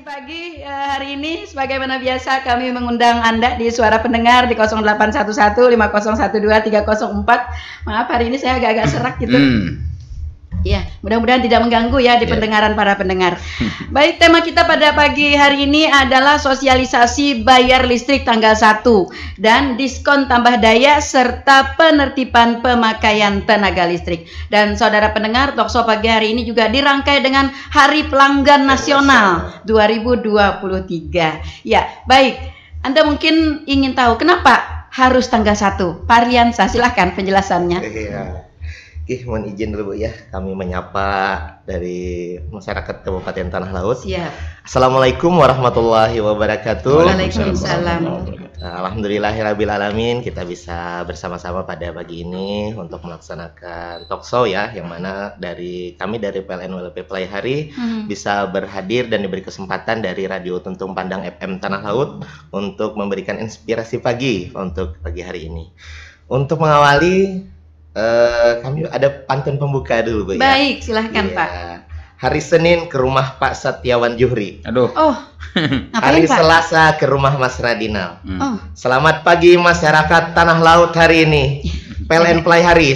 pagi hari ini sebagaimana biasa kami mengundang Anda di Suara Pendengar di 0811 5012 304. Maaf hari ini saya agak-agak serak gitu. Ya, mudah-mudahan tidak mengganggu ya di pendengaran para pendengar. Baik, tema kita pada pagi hari ini adalah sosialisasi bayar listrik tanggal 1 dan diskon tambah daya serta penertiban pemakaian tenaga listrik. Dan saudara pendengar, Talkshow pagi hari ini juga dirangkai dengan Hari Pelanggan Nasional 2023. Ya, baik. Anda mungkin ingin tahu kenapa harus tanggal 1? Pak Arliansyah, silahkan penjelasannya. Mohon izin dulu Bu ya, kami menyapa dari masyarakat Kabupaten Tanah Laut. Siap. Assalamualaikum warahmatullahi wabarakatuh. Waalaikumsalam. Alhamdulillahirabbil alamin, kita bisa bersama-sama pada pagi ini untuk melaksanakan talkshow ya, yang mana kami dari PLN WLP Pelai Hari bisa berhadir dan diberi kesempatan dari Radio Tuntung Pandang FM Tanah Laut untuk memberikan inspirasi pagi untuk pagi hari ini. Untuk mengawali kami ada pantun pembuka dulu Bu ya. Baik, silahkan Pak. Hari Senin ke rumah Pak Setiawan Juhri. Oh, hari Pak? Selasa ke rumah Mas Radinal. Selamat pagi masyarakat Tanah Laut hari ini. PLN Pelai Hari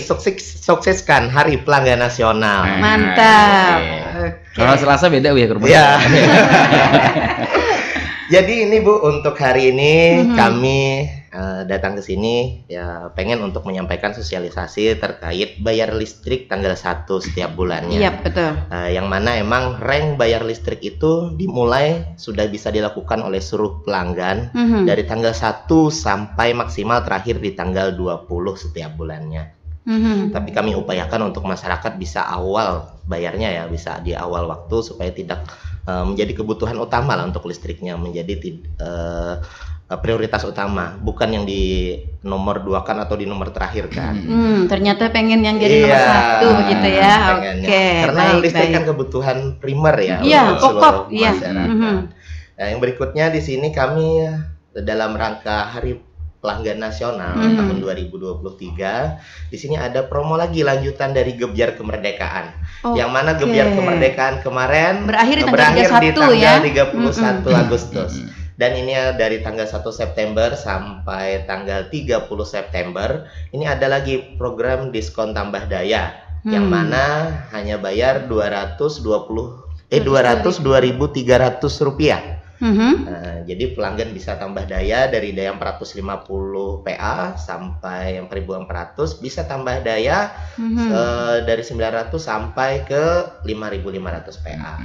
sukseskan Hari Pelanggan Nasional. Mantap. Kalau Selasa beda ya ke rumah. Ya. Jadi ini Bu, untuk hari ini kami datang ke sini ya pengen untuk menyampaikan sosialisasi terkait bayar listrik tanggal 1 setiap bulannya. Iya, betul. Yang mana emang reng bayar listrik itu dimulai sudah bisa dilakukan oleh seluruh pelanggan dari tanggal 1 sampai maksimal terakhir di tanggal 20 setiap bulannya. Tapi kami upayakan untuk masyarakat bisa awal bayarnya ya, bisa di awal waktu supaya tidak menjadi kebutuhan utama lah untuk listriknya, menjadi prioritas utama, bukan yang di nomor 2 kan atau di nomor terakhir kan. Ternyata pengen yang jadi nomor 1 begitu ya. Oke. Karena listrik kan kebutuhan primer ya. Iya, pokok. Iya. Nah, yang berikutnya di sini kami dalam rangka Hari Pelanggan Nasional tahun 2023, di sini ada promo lagi lanjutan dari Gebyar Kemerdekaan. Yang mana Gebyar Kemerdekaan kemarin berakhir di tanggal 31 Agustus. Dan ini dari tanggal 1 September sampai tanggal 30 September, ini ada lagi program diskon tambah daya, yang mana hanya bayar 202.300 rupiah. Jadi pelanggan bisa tambah daya dari daya 450 PA sampai 1400, bisa tambah daya dari 900 sampai ke 5500 PA.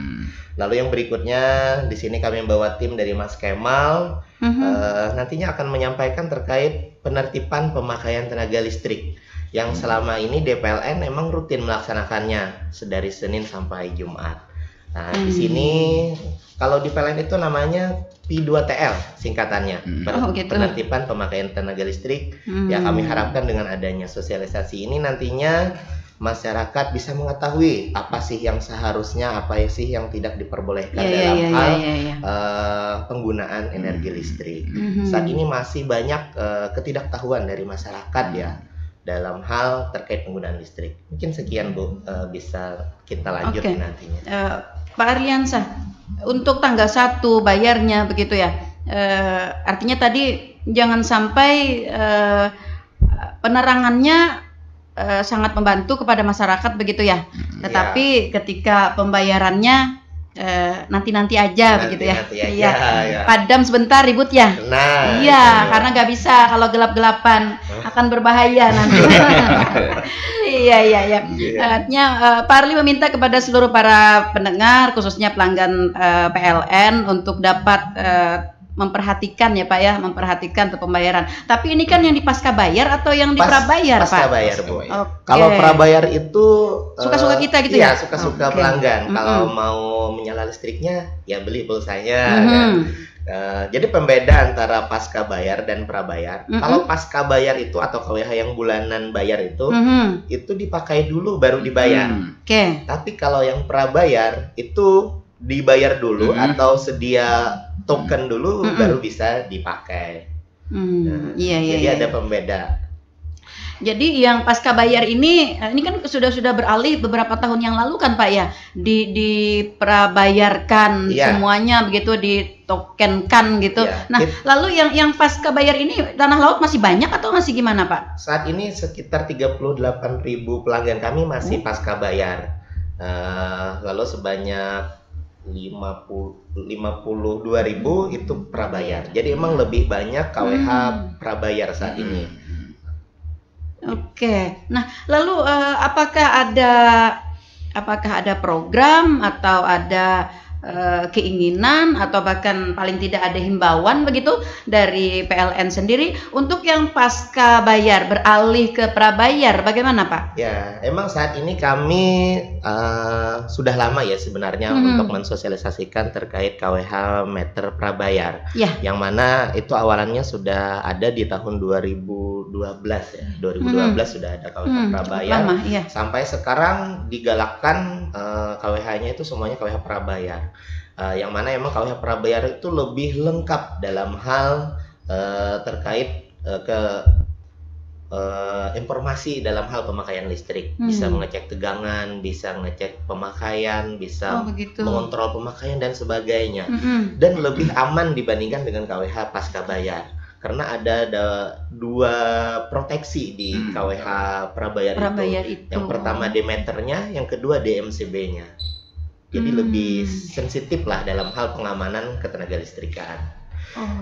Lalu yang berikutnya di sini kami membawa tim dari Mas Kemal, nantinya akan menyampaikan terkait penertiban pemakaian tenaga listrik yang selama ini DPLN memang rutin melaksanakannya dari Senin sampai Jumat. Nah, di sini kalau di PLN itu namanya P2TL singkatannya, penertiban pemakaian tenaga listrik. Ya, kami harapkan dengan adanya sosialisasi ini nantinya masyarakat bisa mengetahui apa sih yang seharusnya, apa sih yang tidak diperbolehkan dalam hal penggunaan energi listrik. Saat ini masih banyak ketidaktahuan dari masyarakat ya dalam hal terkait penggunaan listrik. Mungkin sekian Bu, bisa kita lanjut nantinya. Pak Arliansyah, untuk tanggal 1 bayarnya begitu ya. Artinya tadi jangan sampai penerangannya sangat membantu kepada masyarakat begitu ya. Tetapi ketika pembayarannya nanti aja begitu ya. Iya. Padam sebentar ribut ya. Nah, karena nggak bisa kalau gelap-gelapan akan berbahaya nanti. Iya. Artinya Pak Arli meminta kepada seluruh para pendengar, khususnya pelanggan PLN untuk dapat memperhatikan ya Pak ya, memperhatikan untuk pembayaran. Tapi ini kan yang di pasca bayar atau yang di prabayar Pak? Pasca bayar Bu. Kalau prabayar itu suka-suka kita gitu ya? Iya, suka-suka pelanggan. Kalau mau menyala listriknya ya beli pulsanya kan. Jadi pembeda antara pasca bayar dan prabayar. Kalau pasca bayar itu atau KWH yang bulanan bayar itu dipakai dulu baru dibayar. Tapi kalau yang prabayar itu dibayar dulu atau sedia token dulu baru bisa dipakai. Jadi ada pembeda. Jadi yang pasca bayar ini kan sudah beralih beberapa tahun yang lalu kan Pak ya, diprabayarkan semuanya begitu, ditokenkan gitu. Nah, lalu yang pasca bayar ini Tanah Laut masih banyak atau masih gimana Pak? Saat ini sekitar 38.000 pelanggan kami masih pasca bayar. Lalu sebanyak 52.000 itu prabayar. Jadi emang lebih banyak KWH prabayar saat ini. Oke. Nah, lalu apakah ada program atau ada keinginan atau bahkan paling tidak ada himbauan begitu dari PLN sendiri untuk yang pasca bayar beralih ke prabayar, bagaimana Pak? Ya, emang saat ini kami sudah lama ya sebenarnya untuk mensosialisasikan terkait KWH meter prabayar, yang mana itu awalannya sudah ada di tahun 2012 ya, 2012 sudah ada KWH prabayar, sampai sekarang digalakkan KWH-nya itu semuanya KWH prabayar. Yang mana emang KWH prabayar itu lebih lengkap dalam hal terkait informasi dalam hal pemakaian listrik, bisa mengecek tegangan, bisa ngecek pemakaian, bisa mengontrol pemakaian dan sebagainya, dan lebih aman dibandingkan dengan KWH pasca bayar. Karena ada dua proteksi di KWH prabayar itu. Yang pertama D-meternya, yang kedua DMCB-nya. Jadi lebih sensitif lah dalam hal pengamanan ketenaga listrikan.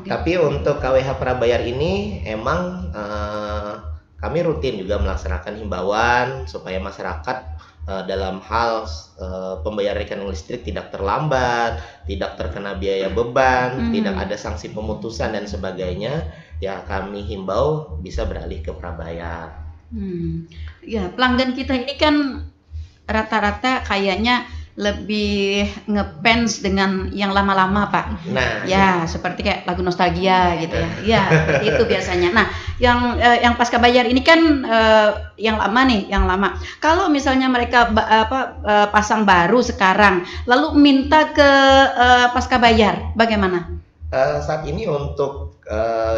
Tapi untuk KWH prabayar ini emang kami rutin juga melaksanakan himbauan supaya masyarakat dalam hal pembayaran rekening listrik tidak terlambat, tidak terkena biaya beban, tidak ada sanksi pemutusan dan sebagainya. Ya kami himbau bisa beralih ke prabayar. Ya, pelanggan kita ini kan rata-rata kayaknya lebih ngefans dengan yang lama-lama Pak. Nah, ya seperti kayak lagu nostalgia gitu ya. Ya, seperti itu biasanya. Nah, yang pasca bayar ini kan yang lama nih, yang lama. Kalau misalnya mereka pasang baru sekarang, lalu minta ke pasca bayar, bagaimana? Saat ini untuk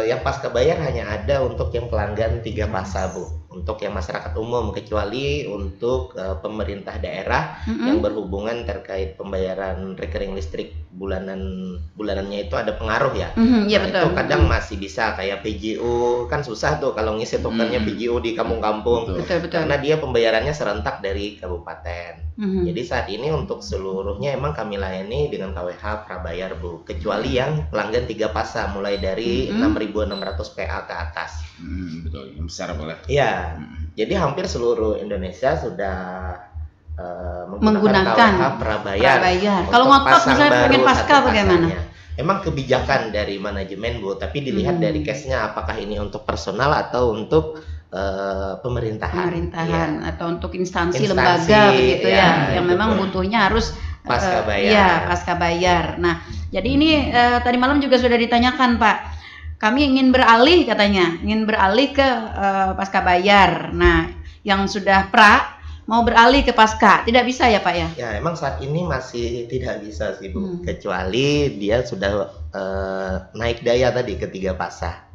yang pasca bayar hanya ada untuk yang pelanggan 3 pasa Bu. Untuk yang masyarakat umum, kecuali untuk pemerintah daerah yang berhubungan terkait pembayaran rekening listrik bulanannya itu ada pengaruh ya. Itu kadang masih bisa kayak PJU, kan susah tuh kalau ngisi tokennya PJU di kampung-kampung, karena dia pembayarannya serentak dari kabupaten. Jadi saat ini untuk seluruhnya emang kami layani dengan KWH prabayar Bu, kecuali yang pelanggan 3 pasa mulai dari 6.600 PA ke atas. Betul, yang besar boleh. Ya, jadi hampir seluruh Indonesia sudah menggunakan KWH prabayar. Kalau ngotot misalnya pengen pasca bagaimana? Emang kebijakan dari manajemen Bu, tapi dilihat dari case-nya apakah ini untuk personal atau untuk pemerintahan atau untuk instansi lembaga begitu ya, yang memang butuhnya harus pasca bayar. Pasca bayar. Nah, jadi ini tadi malam juga sudah ditanyakan Pak. Kami ingin beralih katanya, ingin beralih ke pasca bayar. Nah, yang sudah mau beralih ke pasca, tidak bisa ya Pak ya? Ya, emang saat ini masih tidak bisa sih Bu, kecuali dia sudah naik daya tadi ke 3 pasa.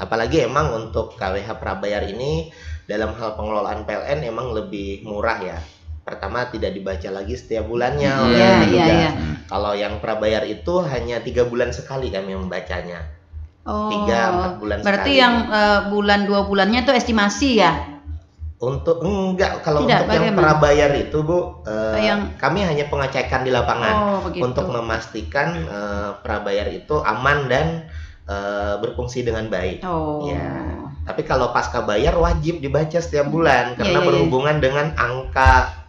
Apalagi emang untuk KWH prabayar ini dalam hal pengelolaan PLN emang lebih murah ya. Pertama tidak dibaca lagi setiap bulannya oleh petugas. Kalau yang prabayar itu hanya 3 bulan sekali kami membacanya. 3-4 bulan berarti sekali. Yang bulan 2 bulannya itu estimasi ya? Untuk kalau untuk yang prabayar itu Bu, kami hanya pengecekan di lapangan untuk memastikan prabayar itu aman dan berfungsi dengan baik. Ya. Tapi kalau pasca bayar wajib dibaca setiap bulan karena berhubungan dengan angka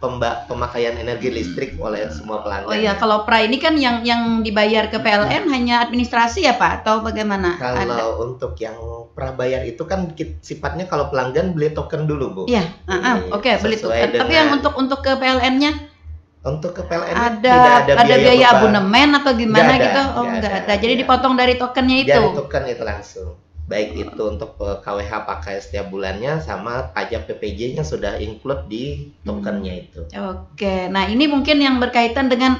pemakaian energi listrik oleh semua pelanggan. Kalau pra ini kan yang dibayar ke PLN hanya administrasi ya Pak atau bagaimana? Kalau untuk yang prabayar itu kan sifatnya kalau pelanggan beli token dulu Bu. Iya, beli token. Tapi yang untuk ke PLN-nya? Untuk ke PLN ada biaya abonemen atau gimana gitu? Enggak ada. Jadi dipotong dari tokennya itu. Dari token itu langsung. Baik itu untuk KWH pakai setiap bulannya sama pajak PPJ-nya sudah include di tokennya itu. Oke. Nah, ini mungkin yang berkaitan dengan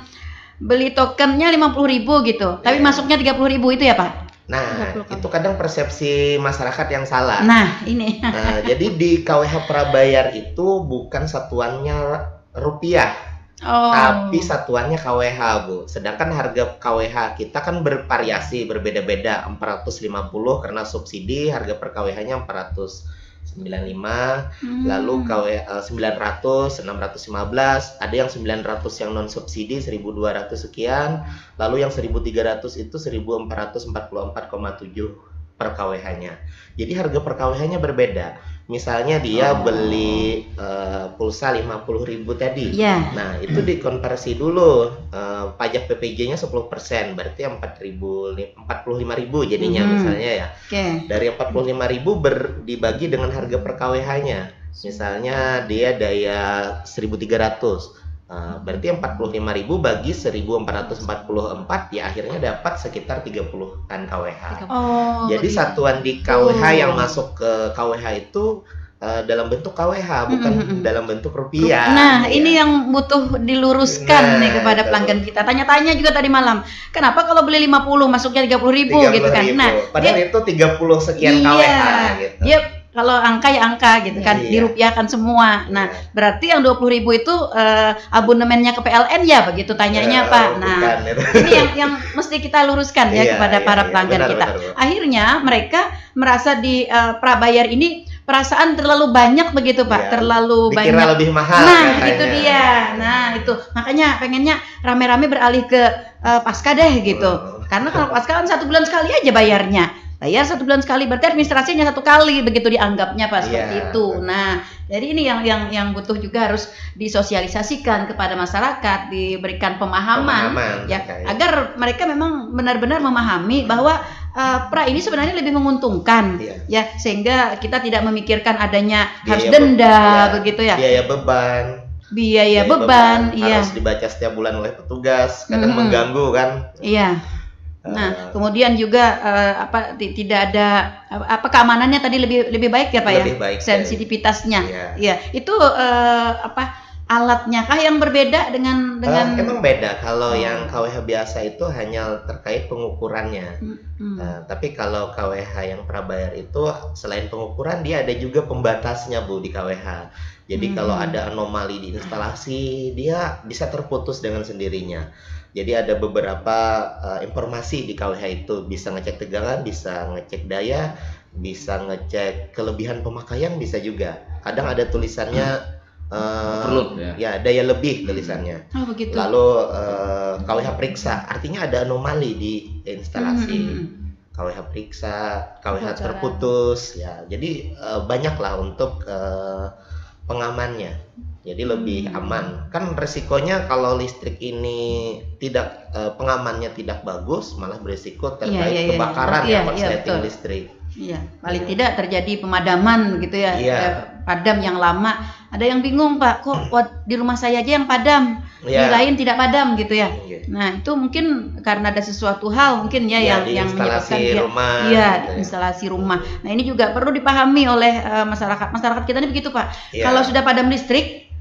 beli tokennya 50.000 gitu. Tapi masuknya 30.000 itu ya, Pak? Nah, itu kadang persepsi masyarakat yang salah. Nah, ini. Jadi di KWH prabayar itu bukan satuannya rupiah, tapi satuannya KWH, Bu. Sedangkan harga KWH kita kan bervariasi, berbeda-beda. 450 karena subsidi, harga per KWH-nya 495, lalu 900, 615, ada yang 900 yang non subsidi 1200 sekian, lalu yang 1300 itu 1444,7 per KWH-nya. Jadi harga per KWH-nya berbeda. Misalnya dia beli pulsa 50.000 tadi. Nah, itu dikonversi dulu. Pajak PPJ-nya 10%, berarti 45.000 jadinya misalnya ya. Dari 45.000 dibagi dengan harga per KWH-nya. Misalnya dia daya 1.300. Berarti 45.000 bagi 1.444 ya akhirnya dapat sekitar 30-an KWH. Jadi satuan di KWH yang masuk ke KWH itu dalam bentuk KWH, bukan dalam bentuk rupiah. Nah, ini yang butuh diluruskan nih kepada pelanggan kita. Tanya-tanya juga tadi malam. Kenapa kalau beli 50 masuknya 30.000 gitu kan? Nah, padahal itu 30 sekian KWH gitu. Dia kalau angka ya angka gitu kan, dirupiahkan semua. Nah, berarti yang 20.000 itu abonemennya ke PLN ya begitu tanyanya Pak. Nah, ini yang mesti kita luruskan ya kepada para pelanggan kita. Benar. Akhirnya mereka merasa di prabayar ini perasaan terlalu banyak begitu Pak, terlalu dikira banyak. Lebih mahal. Nah, itu dia. Nah, itu makanya pengennya rame-rame beralih ke pasca deh gitu. Karena kalau pasca kan 1 bulan sekali aja bayarnya. Bayar 1 bulan sekali, berarti administrasinya 1 kali begitu dianggapnya Pak seperti itu. Nah, jadi ini yang butuh juga harus disosialisasikan kepada masyarakat, diberikan pemahaman ya agar mereka memang benar-benar memahami bahwa pra ini sebenarnya lebih menguntungkan ya, sehingga kita tidak memikirkan adanya harus denda begitu ya. Biaya beban harus dibaca setiap bulan oleh petugas, kadang mengganggu kan. Nah, kemudian juga tidak ada keamanannya tadi lebih baik ya Pak ya, sensitivitasnya. Itu alatnya kah yang berbeda dengan emang beda. Kalau yang KWH biasa itu hanya terkait pengukurannya. Tapi kalau KWH yang prabayar itu selain pengukuran dia ada juga pembatasnya Bu di KWH. Jadi kalau ada anomali di instalasi dia bisa terputus dengan sendirinya. Jadi ada beberapa informasi di KWH itu, bisa ngecek tegangan, bisa ngecek daya, bisa ngecek kelebihan pemakaian, bisa juga. Kadang ada tulisannya daya lebih tulisannya. Begitu. Lalu KWH periksa, artinya ada anomali di instalasi. KWH periksa, KWH terputus, ya. Jadi banyaklah untuk pengamannya. Jadi lebih aman. Kan resikonya kalau listrik ini tidak pengamannya tidak bagus, malah berisiko terkait kebakaran korsleting listrik. Paling tidak terjadi pemadaman gitu ya. Padam yang lama. Ada yang bingung Pak, kok di rumah saya aja yang padam, di lain tidak padam gitu ya. Nah, itu mungkin karena ada sesuatu hal mungkin yang menyebabkan rumah. Instalasi rumah. Nah, ini juga perlu dipahami oleh masyarakat. Masyarakat kita ini begitu Pak. Kalau sudah padam listrik,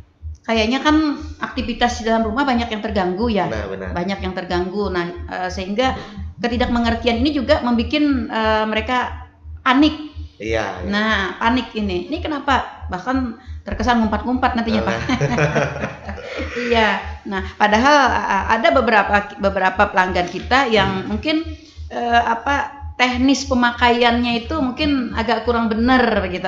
kayaknya kan aktivitas di dalam rumah banyak yang terganggu ya. Banyak yang terganggu. Nah, sehingga ketidakmengertian ini juga membuat mereka panik. Nah, panik ini. Ini kenapa? Bahkan terkesan ngumpat-ngumpat nantinya Pak. Nah, padahal ada beberapa pelanggan kita yang mungkin teknis pemakaiannya itu mungkin agak kurang benar begitu,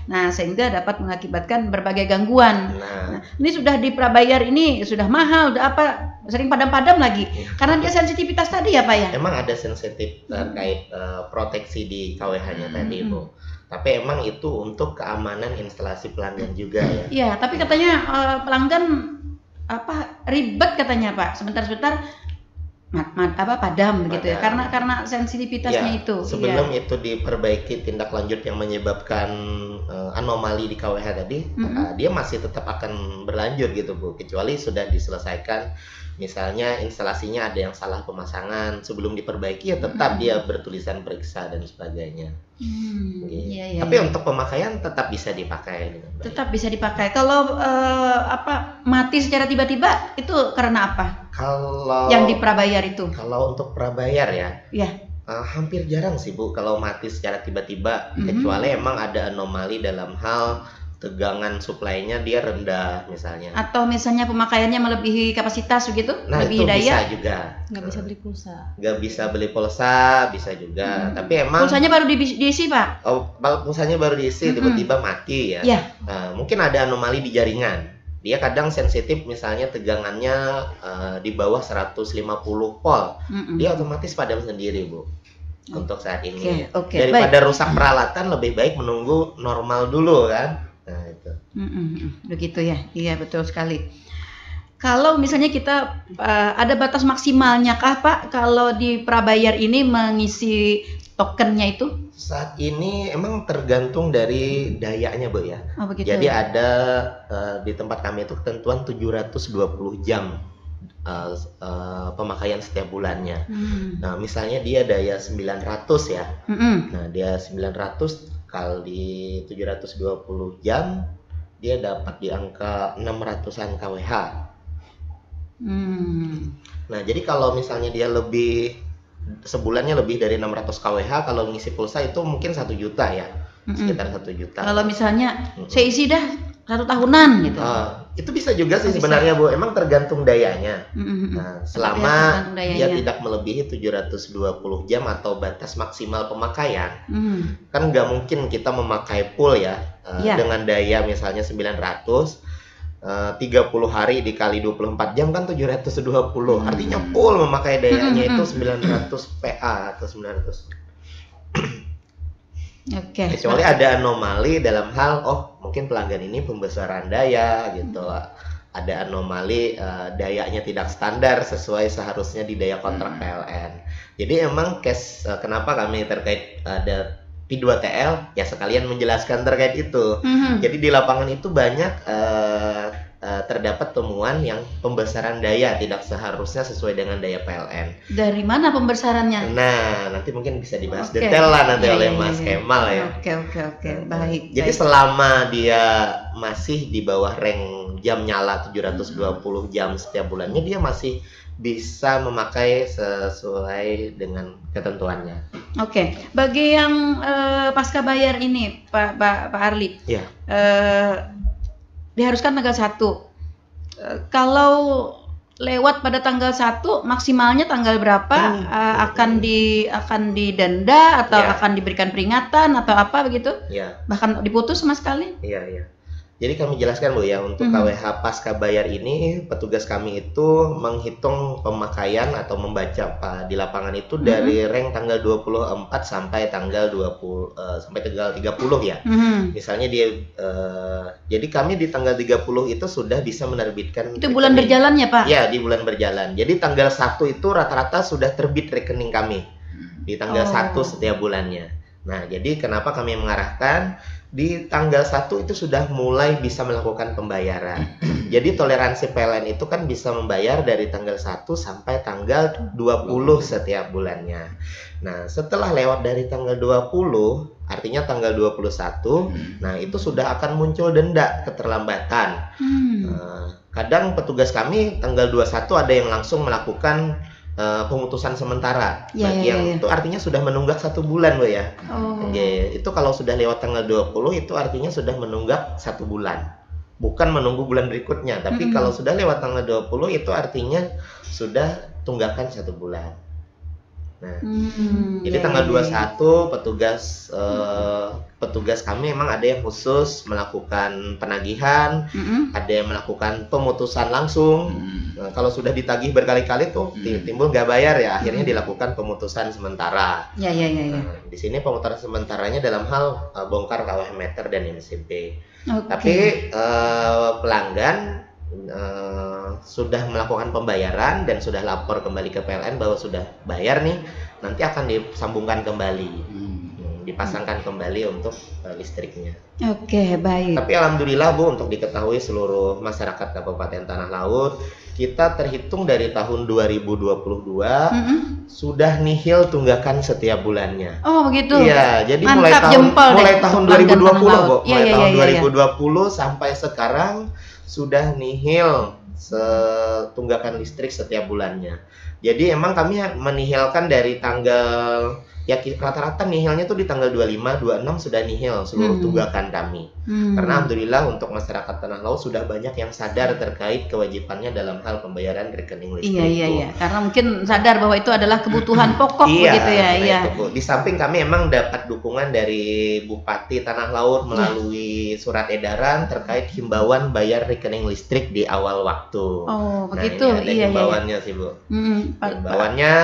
Nah, sehingga dapat mengakibatkan berbagai gangguan. Nah, ini sudah di prabayar ini sudah mahal, udah sering padam-padam lagi. Karena dia sensitivitas tadi ya Pak ya. Emang ada sensitif terkait proteksi di KWH-nya tadi Bu. Tapi emang itu untuk keamanan instalasi pelanggan juga ya. Iya, tapi katanya pelanggan ribet katanya Pak. Sebentar-sebentar padam begitu ya, karena sensitivitasnya itu. Sebelum itu diperbaiki tindak lanjut yang menyebabkan anomali di KWH tadi, dia masih tetap akan berlanjut gitu Bu, kecuali sudah diselesaikan. Misalnya instalasinya ada yang salah pemasangan, sebelum diperbaiki ya tetap dia bertulisan periksa dan sebagainya. Tapi untuk pemakaian tetap bisa dipakai. Tetap bisa dipakai. Kalau mati secara tiba-tiba itu karena apa? Kalau yang di prabayar itu? Kalau untuk prabayar Hampir jarang sih Bu kalau mati secara tiba-tiba, kecuali emang ada anomali dalam hal tegangan suplainya dia rendah misalnya. Atau misalnya pemakaiannya melebihi kapasitas begitu, Nah lebih itu daya. bisa juga. Nggak bisa beli pulsa. Nggak bisa beli pulsa, bisa juga. Tapi emang Pulsanya baru diisi Pak. pulsanya baru diisi tiba-tiba mati ya. Iya. Nah, mungkin ada anomali di jaringan. Dia kadang sensitif misalnya tegangannya di bawah 150 volt. Dia otomatis padam sendiri Bu. Untuk saat ini. Oke, Daripada rusak peralatan lebih baik menunggu normal dulu kan. Nah itu. Begitu ya, iya betul sekali. Kalau misalnya kita ada batas maksimalnya kah Pak kalau di prabayar ini mengisi tokennya itu? Saat ini emang tergantung dari dayanya Bu ya. Oh, begitu. Jadi ada di tempat kami itu ketentuan 720 jam pemakaian setiap bulannya. Nah misalnya dia daya 900 ya. Nah dia 900 kali 720 jam dia dapat di angka 600-an kWh. Nah jadi kalau misalnya dia lebih sebulannya lebih dari 600 kWh, kalau ngisi pulsa itu mungkin 1 juta ya, sekitar 1 juta. Kalau misalnya saya isi dah 1 tahunan gitu. Itu bisa juga sih sebenarnya Bu, emang tergantung dayanya. Nah, selama dia tidak melebihi 720 jam atau batas maksimal pemakaian, kan nggak mungkin kita memakai full ya, dengan daya misalnya 900, 30 hari dikali 24 jam kan 720, artinya full memakai dayanya itu 900 PA atau 900. Kecuali ada anomali dalam hal mungkin pelanggan ini pembesaran daya gitu, ada anomali dayanya tidak standar sesuai seharusnya di daya kontrak PLN. Jadi emang case kenapa kami terkait ada P2TL ya sekalian menjelaskan terkait itu. Jadi di lapangan itu banyak terdapat temuan yang pembesaran daya tidak seharusnya sesuai dengan daya PLN. Dari mana pembesarannya? Nah, nanti mungkin bisa dibahas detail lah nanti oleh Mas Kemal ya. Oke. Baik. Jadi selama dia masih di bawah rank jam nyala 720 jam setiap bulannya, dia masih bisa memakai sesuai dengan ketentuannya. Oke. Bagi yang pasca bayar ini, Pak Arli. Ya. Diharuskan tanggal 1. Kalau lewat pada tanggal 1 maksimalnya tanggal berapa akan didenda atau akan diberikan peringatan atau apa begitu? Bahkan diputus sama sekali? Iya. Jadi kami jelaskan Bu ya, untuk KWH pasca bayar ini petugas kami itu menghitung pemakaian atau membaca di lapangan itu dari rank tanggal 24 sampai tanggal 20 sampai tanggal 30 ya. Misalnya dia jadi kami di tanggal 30 itu sudah bisa menerbitkan. Itu bulan berjalan ya Pak? Ya, di bulan berjalan. Jadi tanggal 1 itu rata-rata sudah terbit rekening kami di tanggal 1 setiap bulannya. Nah, jadi kenapa kami mengarahkan di tanggal 1 itu sudah mulai bisa melakukan pembayaran. Jadi toleransi PLN itu kan bisa membayar dari tanggal 1 sampai tanggal 20 setiap bulannya. Nah, setelah lewat dari tanggal 20, artinya tanggal 21, nah itu sudah akan muncul denda keterlambatan. Kadang petugas kami tanggal 21 ada yang langsung melakukan pemutusan sementara itu artinya sudah menunggak 1 bulan Bu ya. Itu kalau sudah lewat tanggal 20 itu artinya sudah menunggak 1 bulan, bukan menunggu bulan berikutnya. Tapi kalau sudah lewat tanggal 20 itu artinya sudah tunggakan 1 bulan. Nah, jadi tanggal 21 petugas kami memang ada yang khusus melakukan penagihan, ada yang melakukan pemutusan langsung. Nah, kalau sudah ditagih berkali-kali tuh timbul nggak bayar ya, akhirnya dilakukan pemutusan sementara. Nah, di sini pemutusan sementaranya dalam hal bongkar KWH meter dan MCB. Tapi pelanggan sudah melakukan pembayaran dan sudah lapor kembali ke PLN bahwa sudah bayar nih, nanti akan disambungkan kembali, dipasangkan kembali untuk listriknya. Baik. Tapi alhamdulillah Bu, untuk diketahui seluruh masyarakat Kabupaten Tanah Laut, kita terhitung dari tahun 2022 sudah nihil tunggakan setiap bulannya. Oh begitu. Iya, jadi mantap, mulai tahun 2020 Bu, tahun 2020 sampai sekarang sudah nihil tunggakan listrik setiap bulannya. Jadi emang kami menihilkan dari tanggal, ya rata-rata nihilnya tuh di tanggal 25, 26 sudah nihil seluruh tunggakan kami. Karena alhamdulillah untuk masyarakat Tanah Laut sudah banyak yang sadar terkait kewajibannya dalam hal pembayaran rekening listrik. Iya. Karena mungkin sadar bahwa itu adalah kebutuhan pokok begitu ya. Iya. Itu, Bu. Di samping kami emang dapat dukungan dari Bupati Tanah Laut melalui surat edaran terkait himbauan bayar rekening listrik di awal waktu. Oh, begitu. Nah, ini ada himbauannya sih, Bu. Himbauannya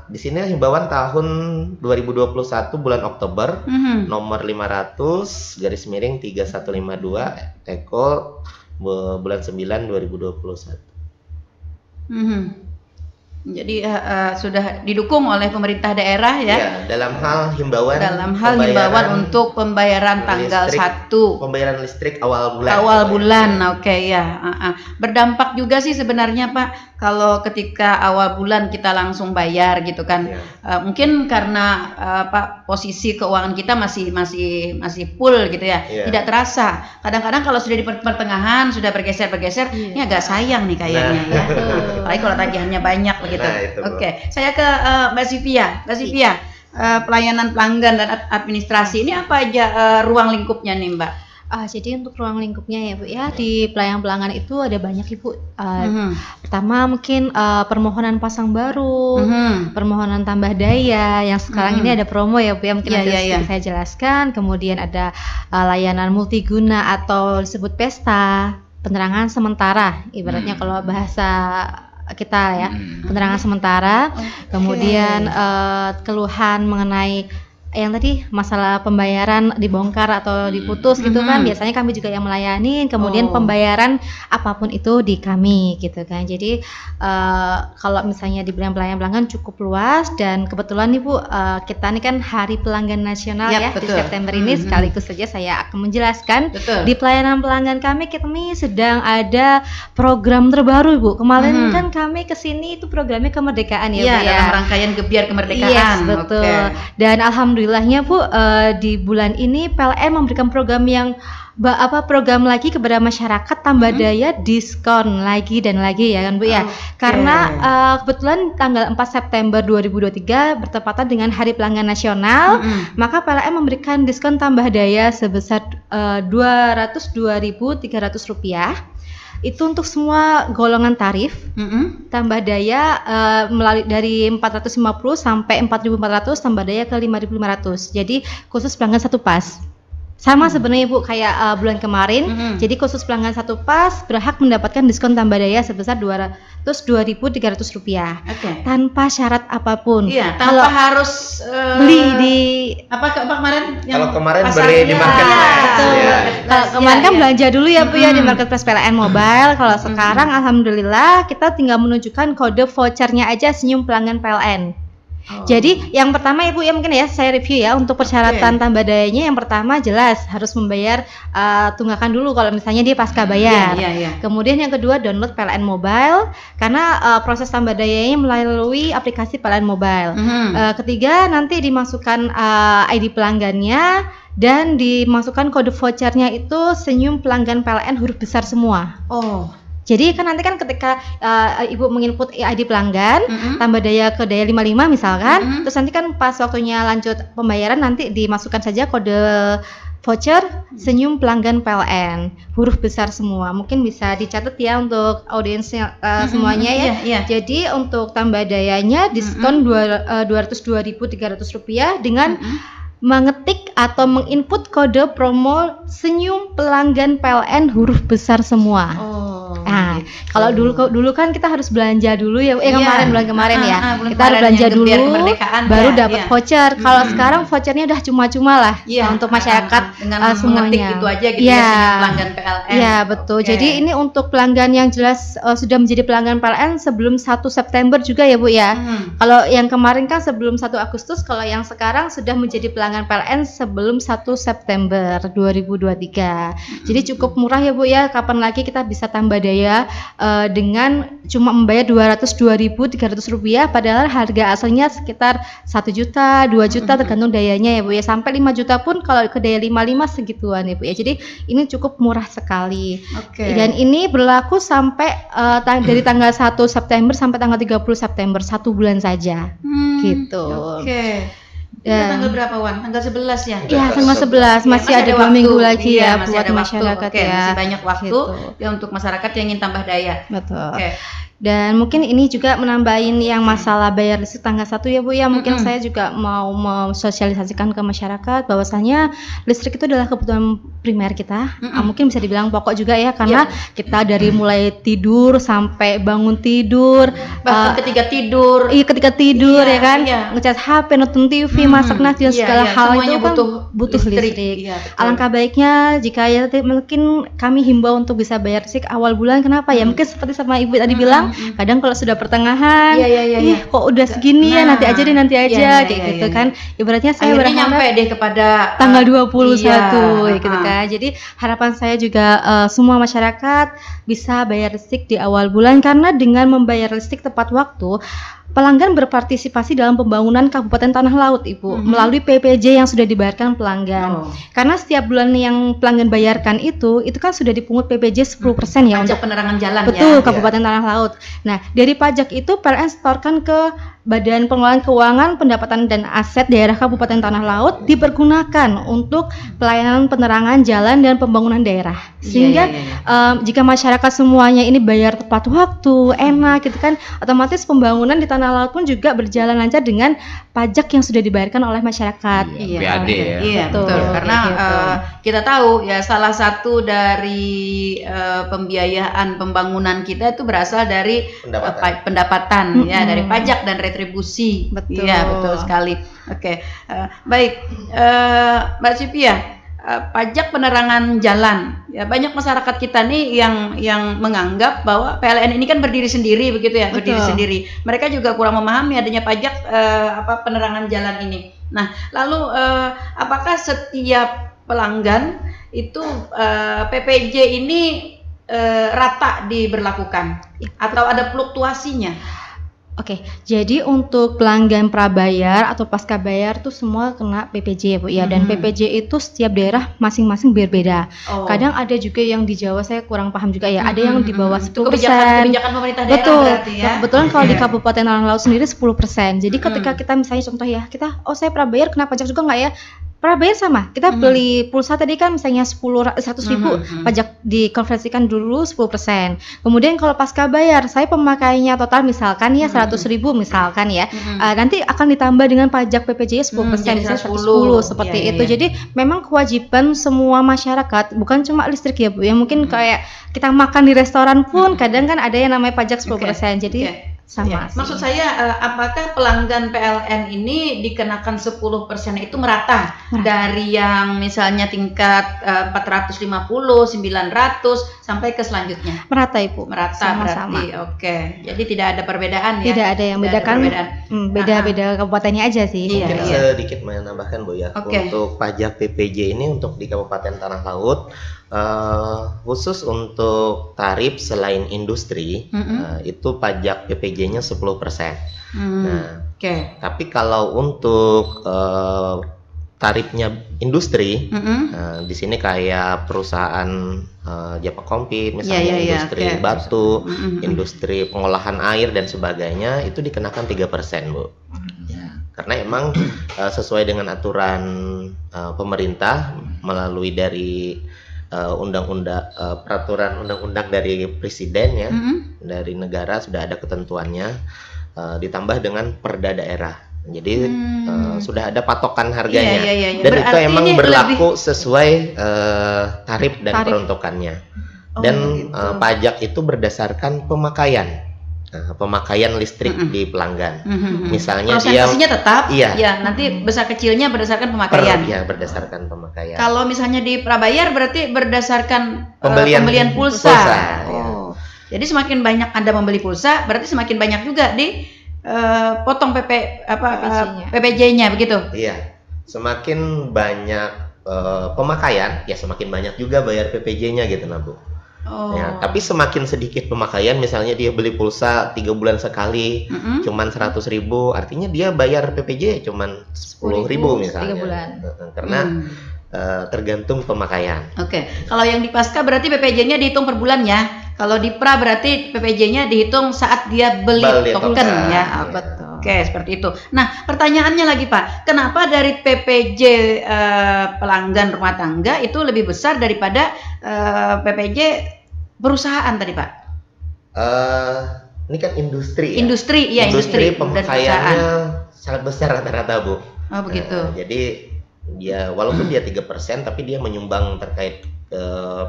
di sini himbauan tahun 2021 bulan Oktober nomor 500 garis miring 3152 Eko bulan 9 2021. Jadi sudah didukung oleh pemerintah daerah ya. Ya, dalam hal himbauan untuk pembayaran tanggal listrik, 1. Pembayaran listrik awal bulan. Awal bulan, oke ya. Berdampak juga sih sebenarnya Pak, kalau ketika awal bulan kita langsung bayar gitu kan. Mungkin karena Pak posisi keuangan kita masih full gitu ya. Tidak terasa. Kadang-kadang kalau sudah di pertengahan sudah bergeser, ini agak sayang nih kayaknya ya. Apalagi kalau tagihannya banyak begitu. Oke, saya ke Mbak Sivia. Mbak Sivia, pelayanan pelanggan dan administrasi ini apa aja ruang lingkupnya nih Mbak? Jadi untuk ruang lingkupnya ya Bu ya, di pelayanan pelanggan itu ada banyak Ibu. Pertama mungkin permohonan pasang baru, permohonan tambah daya yang sekarang ini ada promo ya Bu ya, mungkin saya jelaskan. Kemudian ada layanan multiguna atau disebut pesta, penerangan sementara, ibaratnya kalau bahasa kita ya, penerangan sementara. Kemudian keluhan mengenai yang tadi masalah pembayaran dibongkar atau diputus gitu kan, biasanya kami juga yang melayani. Kemudian pembayaran apapun itu di kami gitu kan. Jadi kalau misalnya di pelayanan pelanggan cukup luas, dan kebetulan nih Bu, kita ini kan Hari Pelanggan Nasional ya di September ini, sekaligus saja saya akan menjelaskan di pelayanan pelanggan kami sedang ada program terbaru Bu. Kemarin kan kami kesini itu programnya kemerdekaan ya Bu ya. Dalam rangkaian Gebiar Kemerdekaan. Yes, betul. Dan alhamdulillahnya Bu, di bulan ini PLN memberikan program yang program lagi kepada masyarakat, tambah daya, diskon lagi dan lagi ya kan Bu ya. Karena kebetulan tanggal 4 September 2023 bertepatan dengan Hari Pelanggan Nasional, maka PLN memberikan diskon tambah daya sebesar Rp202.300. Itu untuk semua golongan tarif. Tambah daya melalui dari 450 sampai 4.400, tambah daya ke 5.500. Jadi khusus pelanggan satu pas. Sama sebenarnya Bu kayak bulan kemarin. Jadi khusus pelanggan satu pas berhak mendapatkan diskon tambah daya sebesar Rp202.300 tanpa syarat apapun. Tanpa harus beli di kemarin kalau kemarin beli di marketplace. Kalau kemarin kan belanja dulu ya Bu ya di marketplace PLN Mobile. Kalau sekarang alhamdulillah kita tinggal menunjukkan kode vouchernya aja, senyum pelanggan PLN. Jadi yang pertama Ibu ya, mungkin ya saya review ya untuk persyaratan tambah dayanya. Yang pertama jelas harus membayar tunggakan dulu kalau misalnya dia pasca bayar. Kemudian yang kedua download PLN Mobile karena proses tambah dayanya melalui aplikasi PLN Mobile. Ketiga nanti dimasukkan ID pelanggannya dan dimasukkan kode vouchernya itu senyum pelanggan PLN huruf besar semua. Jadi kan nanti kan ketika Ibu menginput ID pelanggan, tambah daya ke daya 55 misalkan, terus nanti kan pas waktunya lanjut pembayaran nanti dimasukkan saja kode voucher senyum pelanggan PLN huruf besar semua. Mungkin bisa dicatat ya untuk audiensnya semuanya ya. Jadi untuk tambah dayanya diskon Rp202.300 dengan mengetik atau menginput kode promo senyum pelanggan PLN huruf besar semua. Nah, kalau dulu kan kita harus belanja dulu ya. Bulan kemarin ya. Kita harus belanja dulu baru dapat voucher. Kalau sekarang vouchernya udah cuma-cuma lah untuk masyarakat dengan semuanya. Itu aja gitu ya, senyum pelanggan PLN. Iya, betul. Jadi ini untuk pelanggan yang jelas sudah menjadi pelanggan PLN sebelum 1 September juga ya Bu ya. Kalau yang kemarin kan sebelum 1 Agustus, kalau yang sekarang sudah menjadi pelanggan PLN sebelum 1 September 2023. Jadi cukup murah ya Bu ya. Kapan lagi kita bisa tambah daya ya, dengan cuma membayar Rp202.300 padahal harga asalnya sekitar 1 juta, 2 juta tergantung dayanya ya Bu ya, sampai 5 juta pun kalau ke daya 55 segituan ya Bu ya. Jadi ini cukup murah sekali. Dan ini berlaku sampai dari tanggal 1 September sampai tanggal 30 September, 1 bulan saja. Gitu. Tanggal berapa Wan? Tanggal 11 ya? Iya, tanggal 11. Masih ada 2 minggu lagi ya buat masyarakat ya. Masih banyak waktu ya untuk masyarakat yang ingin tambah daya. Betul. Dan mungkin ini juga menambahin yang masalah bayar listrik tanggal 1 ya Bu ya. Mungkin saya juga mau mensosialisasikan ke masyarakat bahwasanya listrik itu adalah kebutuhan primer kita. Mungkin bisa dibilang pokok juga ya, karena kita dari mulai tidur sampai bangun tidur, bahkan ketika tidur. Ketika tidur ya kan, ngecas HP, nonton TV, masak nasi dan segala hal itu kan butuh listrik. Alangkah baiknya jika ya mungkin kami himbau untuk bisa bayar listrik awal bulan. Kenapa ya? Mungkin seperti sama Ibu tadi bilang, kadang kalau sudah pertengahan, kok udah segini ya, nanti aja kayak gitu kan. Ibaratnya saya berharap nyampe deh kepada tanggal 21 gitu kan. Jadi harapan saya juga semua masyarakat bisa bayar listrik di awal bulan, karena dengan membayar listrik tepat waktu, pelanggan berpartisipasi dalam pembangunan Kabupaten Tanah Laut, Ibu, melalui PPJ yang sudah dibayarkan pelanggan. Karena setiap bulan yang pelanggan bayarkan itu kan sudah dipungut PPJ 10% ya, pajak penerangan jalan. Betul, Kabupaten Tanah Laut. Nah, dari pajak itu PLN setorkan ke Badan Pengelolaan Keuangan Pendapatan dan Aset Daerah Kabupaten Tanah Laut, dipergunakan untuk pelayanan penerangan jalan dan pembangunan daerah. Sehingga jika masyarakat semuanya ini bayar tepat waktu, enak gitu kan, otomatis pembangunan di Tanah Laut pun juga berjalan lancar dengan pajak yang sudah dibayarkan oleh masyarakat. PAD ya. Iya, betul. Karena kita tahu ya, salah satu dari pembiayaan pembangunan kita itu berasal dari pendapatan ya, dari pajak dan retribusi. Betul. Iya, betul sekali. Baik, Mbak Sipia, pajak penerangan jalan. Ya, banyak masyarakat kita nih yang menganggap bahwa PLN ini kan berdiri sendiri begitu ya, berdiri sendiri. Mereka juga kurang memahami adanya pajak penerangan jalan ini. Nah, lalu apakah setiap pelanggan itu PPJ ini rata diberlakukan atau ada fluktuasinya? Jadi untuk pelanggan prabayar atau pasca bayar tuh semua kena PPJ ya Bu ya, dan PPJ itu setiap daerah masing-masing berbeda. Kadang ada juga yang di Jawa, saya kurang paham juga ya, ada yang di bawah 10%. Kebijakan pemerintah daerah berarti ya. Kebetulan kalau di Kabupaten Tanah Laut sendiri 10%. Jadi ketika kita misalnya contoh ya, saya prabayar kena pajak juga nggak ya? Prabayar sama, kita beli pulsa tadi kan misalnya 100.000, pajak dikonversikan dulu 10%. Kemudian kalau pasca bayar, saya pemakaiannya total misalkan ya 100.000 misalkan ya, nanti akan ditambah dengan pajak PPJ 10%, misalnya 110 seperti itu. Jadi memang kewajiban semua masyarakat, bukan cuma listrik ya Bu, ya mungkin kayak kita makan di restoran pun kadang kan ada yang namanya pajak 10%. Jadi sama. Maksud saya, apakah pelanggan PLN ini dikenakan 10% itu merata dari yang misalnya tingkat 450, 900 sampai ke selanjutnya? Merata Ibu. Merata berarti. Jadi tidak ada perbedaan ya. Tidak ada yang bedakan. Beda-beda kabupatennya aja sih. Sedikit menambahkan Bu ya. Untuk pajak PPJ ini untuk di Kabupaten Tanah Laut, khusus untuk tarif selain industri, itu pajak PPJ-nya 10%. Tapi kalau untuk tarifnya industri, di sini kayak perusahaan Japa Kompit, misalnya industri batu, industri pengolahan air dan sebagainya, itu dikenakan 3% Bu. Karena emang sesuai dengan aturan pemerintah melalui dari peraturan undang-undang dari presiden ya, dari negara sudah ada ketentuannya, ditambah dengan perda daerah. Jadi sudah ada patokan harganya, dan berarti itu emang berlaku sesuai tarif dan peruntukannya. Dan pajak itu berdasarkan pemakaian listrik di pelanggan. Misalnya prosentasinya tetap, nanti besar kecilnya berdasarkan pemakaian. Berdasarkan pemakaian. Kalau misalnya di prabayar berarti berdasarkan pembelian pulsa. Jadi semakin banyak Anda membeli pulsa, berarti semakin banyak juga di potong PPJ-nya begitu. Iya. Semakin banyak pemakaian, ya semakin banyak juga bayar PPJ-nya gitu nah Bu. Ya, tapi semakin sedikit pemakaian, misalnya dia beli pulsa 3 bulan sekali, cuman 100.000, artinya dia bayar PPJ cuman 10.000 misalnya. 3 bulan. Karena tergantung pemakaian. Oke, kalau yang di Pasca berarti PPJ-nya dihitung per bulan ya. Kalau di Pra berarti PPJ-nya dihitung saat dia beli token ya. Betul. Oke, seperti itu. Nah, pertanyaannya lagi Pak, kenapa dari PPJ pelanggan rumah tangga itu lebih besar daripada PPJ perusahaan tadi Pak? Ini kan industri ya. Industri pemakaiannya sangat besar rata-rata Bu. Oh begitu. Jadi dia walaupun dia 3% tapi dia menyumbang terkait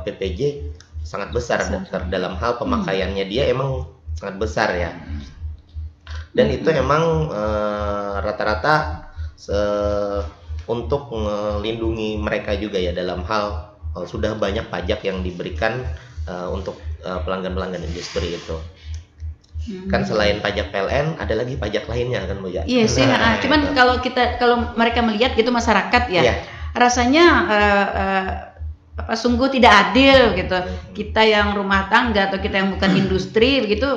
PPJ sangat besar dalam hal pemakaiannya dia emang sangat besar ya. Dan itu emang rata-rata untuk melindungi mereka juga ya dalam hal sudah banyak pajak yang diberikan untuk pelanggan-pelanggan industri itu. Kan selain pajak PLN ada lagi pajak lainnya kan Bu ya. Iya sih, cuman kalau mereka melihat gitu masyarakat ya, rasanya sungguh tidak adil gitu. Kita yang rumah tangga atau kita yang bukan industri begitu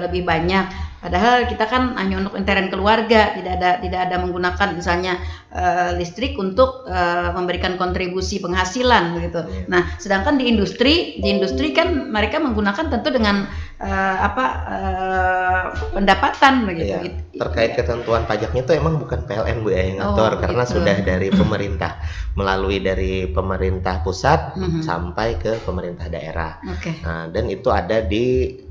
lebih banyak. Padahal kita kan hanya untuk intern keluarga, tidak ada menggunakan misalnya listrik untuk memberikan kontribusi penghasilan begitu. Nah, sedangkan di industri kan mereka menggunakan tentu dengan pendapatan begitu. Ya, terkait ketentuan pajaknya itu emang bukan PLN Bu ya yang ngatur, karena sudah dari pemerintah, melalui dari pemerintah pusat sampai ke pemerintah daerah. Nah, dan itu ada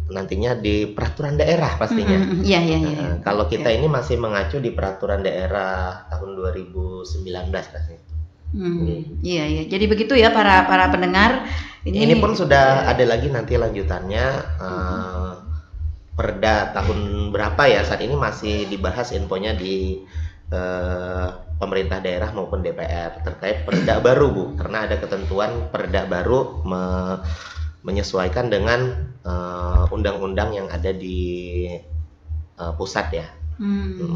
nantinya di peraturan daerah pastinya. Iya. Kalau kita ini masih mengacu di peraturan daerah tahun 2019 rasanya. Iya. Jadi begitu ya para pendengar. Ini pun sudah ada lagi nanti lanjutannya. Perda tahun berapa ya? Saat ini masih dibahas infonya di pemerintah daerah maupun DPR terkait perda baru Bu. Karena ada ketentuan perda baru menyesuaikan dengan undang-undang yang ada di pusat ya,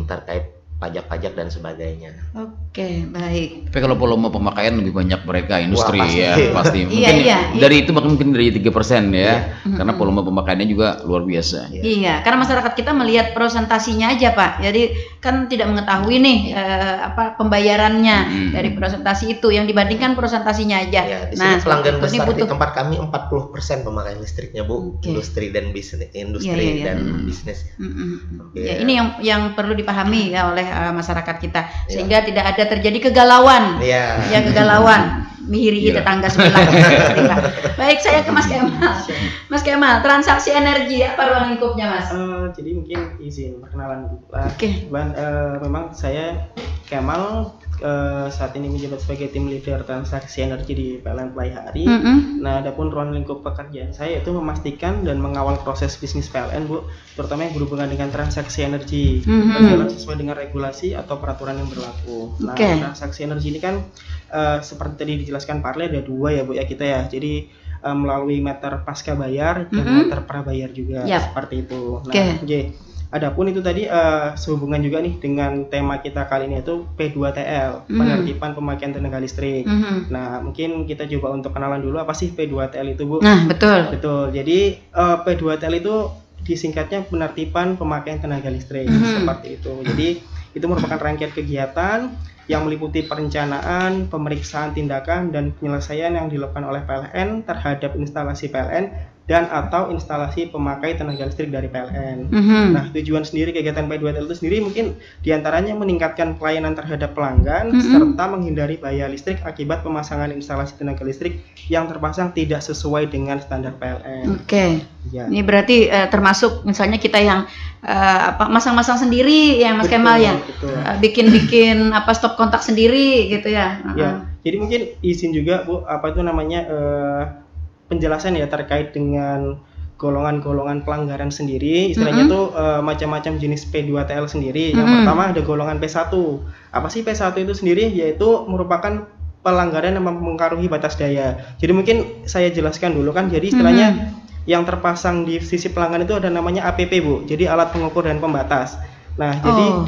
terkait pajak-pajak dan sebagainya. Oke, baik. Tapi kalau volume pemakaian lebih banyak mereka industri. Wah, pasti. Mungkin dari itu bahkan mungkin dari 3% ya, karena volume pemakaiannya juga luar biasa. Iya, karena masyarakat kita melihat prosentasinya aja Pak. Jadi kan tidak mengetahui nih pembayarannya dari prosentasi itu, yang dibandingkan prosentasinya aja. Ya, di sini pelanggan besar di tempat kami 40% pemakaian listriknya Bu, industri dan bisnis, bisnis. Ya, ini yang perlu dipahami ya oleh masyarakat kita, sehingga tidak ada terjadi kegalauan. Ya, kegalauan mihiri tetangga sebelah. Baik, saya ke Mas Kemal. Mas Kemal, transaksi energi apa ruang lingkupnya Mas? Jadi mungkin izin perkenalan. Memang saya Kemal saat ini menjabat sebagai tim leader transaksi energi di PLN Play Hari. Nah, adapun ruang lingkup pekerjaan saya itu memastikan dan mengawal proses bisnis PLN Bu, terutama yang berhubungan dengan transaksi energi berjalan sesuai dengan regulasi atau peraturan yang berlaku. Nah, transaksi energi ini kan seperti tadi dijelaskan Pak Arli ada 2 ya Bu ya kita ya. Jadi melalui meter pasca bayar dan meter prabayar juga seperti itu. Nah, adapun itu tadi sehubungan juga nih dengan tema kita kali ini yaitu P2TL, penertiban pemakaian tenaga listrik. Nah, mungkin kita coba untuk kenalan dulu apa sih P2TL itu Bu? Nah, betul. Jadi P2TL itu disingkatnya penertiban pemakaian tenaga listrik seperti itu. Jadi itu merupakan rangkaian kegiatan yang meliputi perencanaan, pemeriksaan tindakan dan penyelesaian yang dilakukan oleh PLN terhadap instalasi PLN dan atau instalasi pemakai tenaga listrik dari PLN. Nah, tujuan sendiri kegiatan P2TL itu sendiri mungkin diantaranya meningkatkan pelayanan terhadap pelanggan serta menghindari bahaya listrik akibat pemasangan instalasi tenaga listrik yang terpasang tidak sesuai dengan standar PLN. Ya. Ini berarti termasuk misalnya kita yang masang-masang sendiri ya Mas Kemal ya, bikin stop kontak sendiri gitu ya. Ya. Jadi mungkin izin juga Bu, penjelasan ya terkait dengan golongan-golongan pelanggaran sendiri, istilahnya tuh macam-macam jenis P2TL sendiri. Yang pertama ada golongan P1. Apa sih P1 itu sendiri? Yaitu merupakan pelanggaran yang mempengaruhi batas daya. Jadi mungkin saya jelaskan dulu kan. Jadi istilahnya yang terpasang di sisi pelanggan itu ada namanya APP Bu. Jadi alat pengukur dan pembatas. Nah, jadi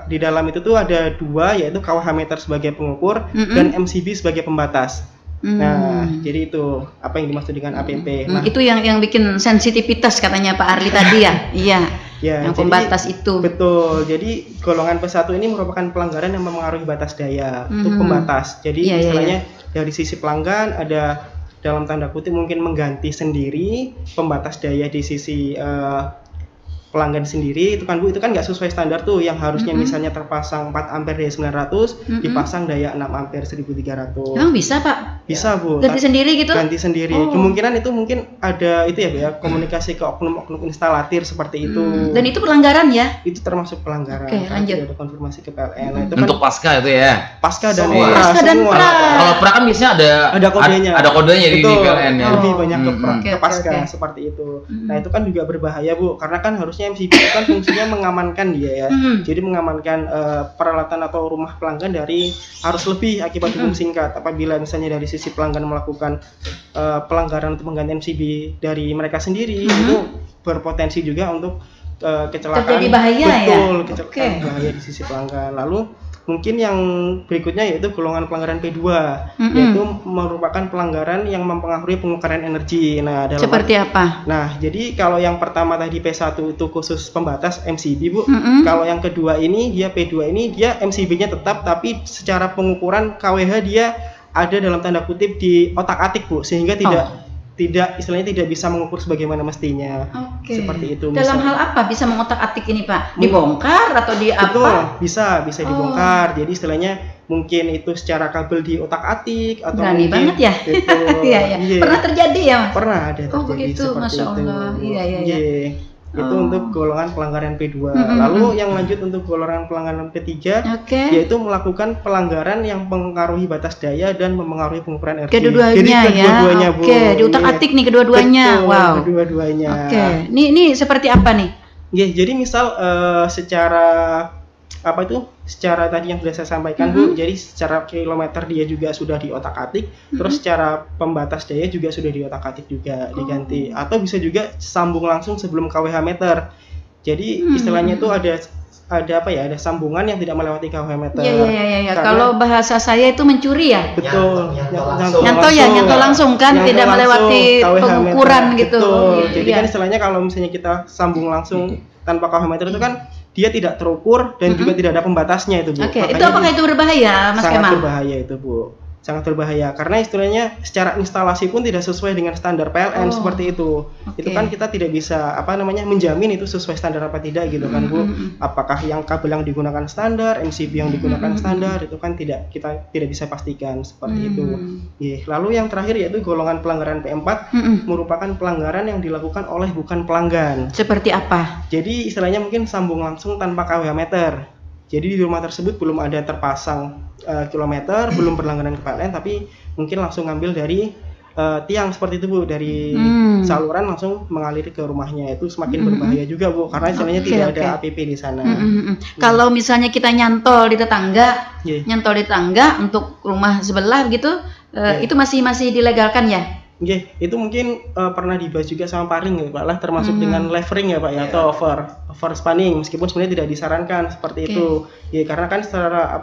di dalam itu tuh ada 2, yaitu kWh meter sebagai pengukur dan MCB sebagai pembatas. Nah, jadi itu apa yang dimaksud dengan APP. Nah, itu yang bikin sensitivitas katanya Pak Arli tadi ya. Iya. Ya, yang pembatas itu. Betul. Jadi golongan P1 ini merupakan pelanggaran yang mempengaruhi batas daya untuk pembatas. Jadi istilahnya dari sisi pelanggan ada dalam tanda kutip mungkin mengganti sendiri pembatas daya di sisi pelanggan sendiri itu kan Bu, itu kan nggak sesuai standar tuh, yang harusnya misalnya terpasang 4 ampere daya 900 dipasang daya 6 ampere 1300. Emang bisa Pak? Bisa Bu. Ganti sendiri gitu? Ganti sendiri. Kemungkinan itu mungkin ada itu ya Bu ya, komunikasi ke oknum-oknum instalatir seperti itu. Dan itu pelanggaran ya? Itu termasuk pelanggaran. Oke, lanjut. Ada konfirmasi ke PLN. Nah, itu untuk kan pasca itu ya. Pasca dan Semua. Pasca dan semua. pra. Kalau pra kan biasanya ada kodenya. Ada kodenya di Betul. PLN ya. Lebih banyak ke pasca Oke. seperti itu. Nah, itu kan juga berbahaya Bu, karena kan harusnya MCB itu kan fungsinya mengamankan dia ya. Jadi mengamankan peralatan atau rumah pelanggan dari arus lebih akibat hubung singkat. Apabila misalnya dari sisi pelanggan melakukan pelanggaran untuk mengganti MCB dari mereka sendiri, itu berpotensi juga untuk kecelakaan. Terjadi bahaya. Betul, kecelakaan bahaya di sisi pelanggan. Lalu mungkin yang berikutnya yaitu golongan pelanggaran P2, yaitu merupakan pelanggaran yang mempengaruhi penukaran energi. Nah, seperti apa? Nah, jadi kalau yang pertama tadi P1 itu khusus pembatas MCB Bu. Kalau yang kedua ini dia P2 ini dia MCB-nya tetap, tapi secara pengukuran KWH dia ada dalam tanda kutip di otak-atik Bu, sehingga tidak istilahnya tidak bisa mengukur sebagaimana mestinya. Seperti itu. Dalam hal apa bisa mengotak-atik ini Pak? Dibongkar atau di apa? Betul, bisa dibongkar. Jadi istilahnya mungkin itu secara kabel di otak-atik atau berani mungkin banget ya. Betul. Iya. Pernah terjadi ya Mas? Pernah ada terjadi begitu, seperti Masya Allah. itu. Iya. Itu untuk golongan pelanggaran P2. Lalu yang lanjut untuk golongan pelanggaran P3 yaitu melakukan pelanggaran yang mempengaruhi batas daya dan mempengaruhi pengukuran energi. Kedua-duanya Bu. Diutak-atik nih kedua-duanya. Betul, wow. Kedua-duanya. Ini seperti apa nih? Jadi misal secara tadi yang sudah saya sampaikan Bu, jadi secara kilometer dia juga sudah di otak-atik, terus secara pembatas daya juga sudah di otak-atik juga diganti, atau bisa juga sambung langsung sebelum KWH meter. Jadi istilahnya itu ada sambungan yang tidak melewati KWH meter. Iya. Kalau bahasa saya itu mencuri ya. Betul. Nyantol langsung kan, tidak melewati pengukuran gitu. Betul. Jadi kan istilahnya kalau misalnya kita sambung langsung tanpa KWH meter itu kan dia tidak terukur dan juga tidak ada pembatasnya itu Bu. Itu apakah itu berbahaya Mas Kemal? Sangat berbahaya itu Bu. Sangat berbahaya karena istilahnya secara instalasi pun tidak sesuai dengan standar PLN seperti itu. Itu kan kita tidak bisa menjamin itu sesuai standar apa tidak gitu kan Bu. Apakah yang kabel yang digunakan standar, MCB yang digunakan standar, itu kan kita tidak bisa pastikan seperti itu. Lalu yang terakhir yaitu golongan pelanggaran P4 merupakan pelanggaran yang dilakukan oleh bukan pelanggan. Seperti apa? Jadi istilahnya mungkin sambung langsung tanpa KWH meter. Jadi di rumah tersebut belum ada terpasang kilometer, belum berlangganan ke PLN, tapi mungkin langsung ngambil dari tiang seperti itu Bu, dari saluran langsung mengalir ke rumahnya. Itu semakin berbahaya juga Bu, karena istilahnya tidak ada APP di sana. Kalau misalnya kita nyantol di tetangga untuk rumah sebelah gitu, itu masih dilegalkan ya? Itu mungkin pernah dibahas juga sama Paring ya Pak lah, termasuk dengan levering ya Pak ya, atau over spanning, meskipun sebenarnya tidak disarankan seperti itu. Karena kan secara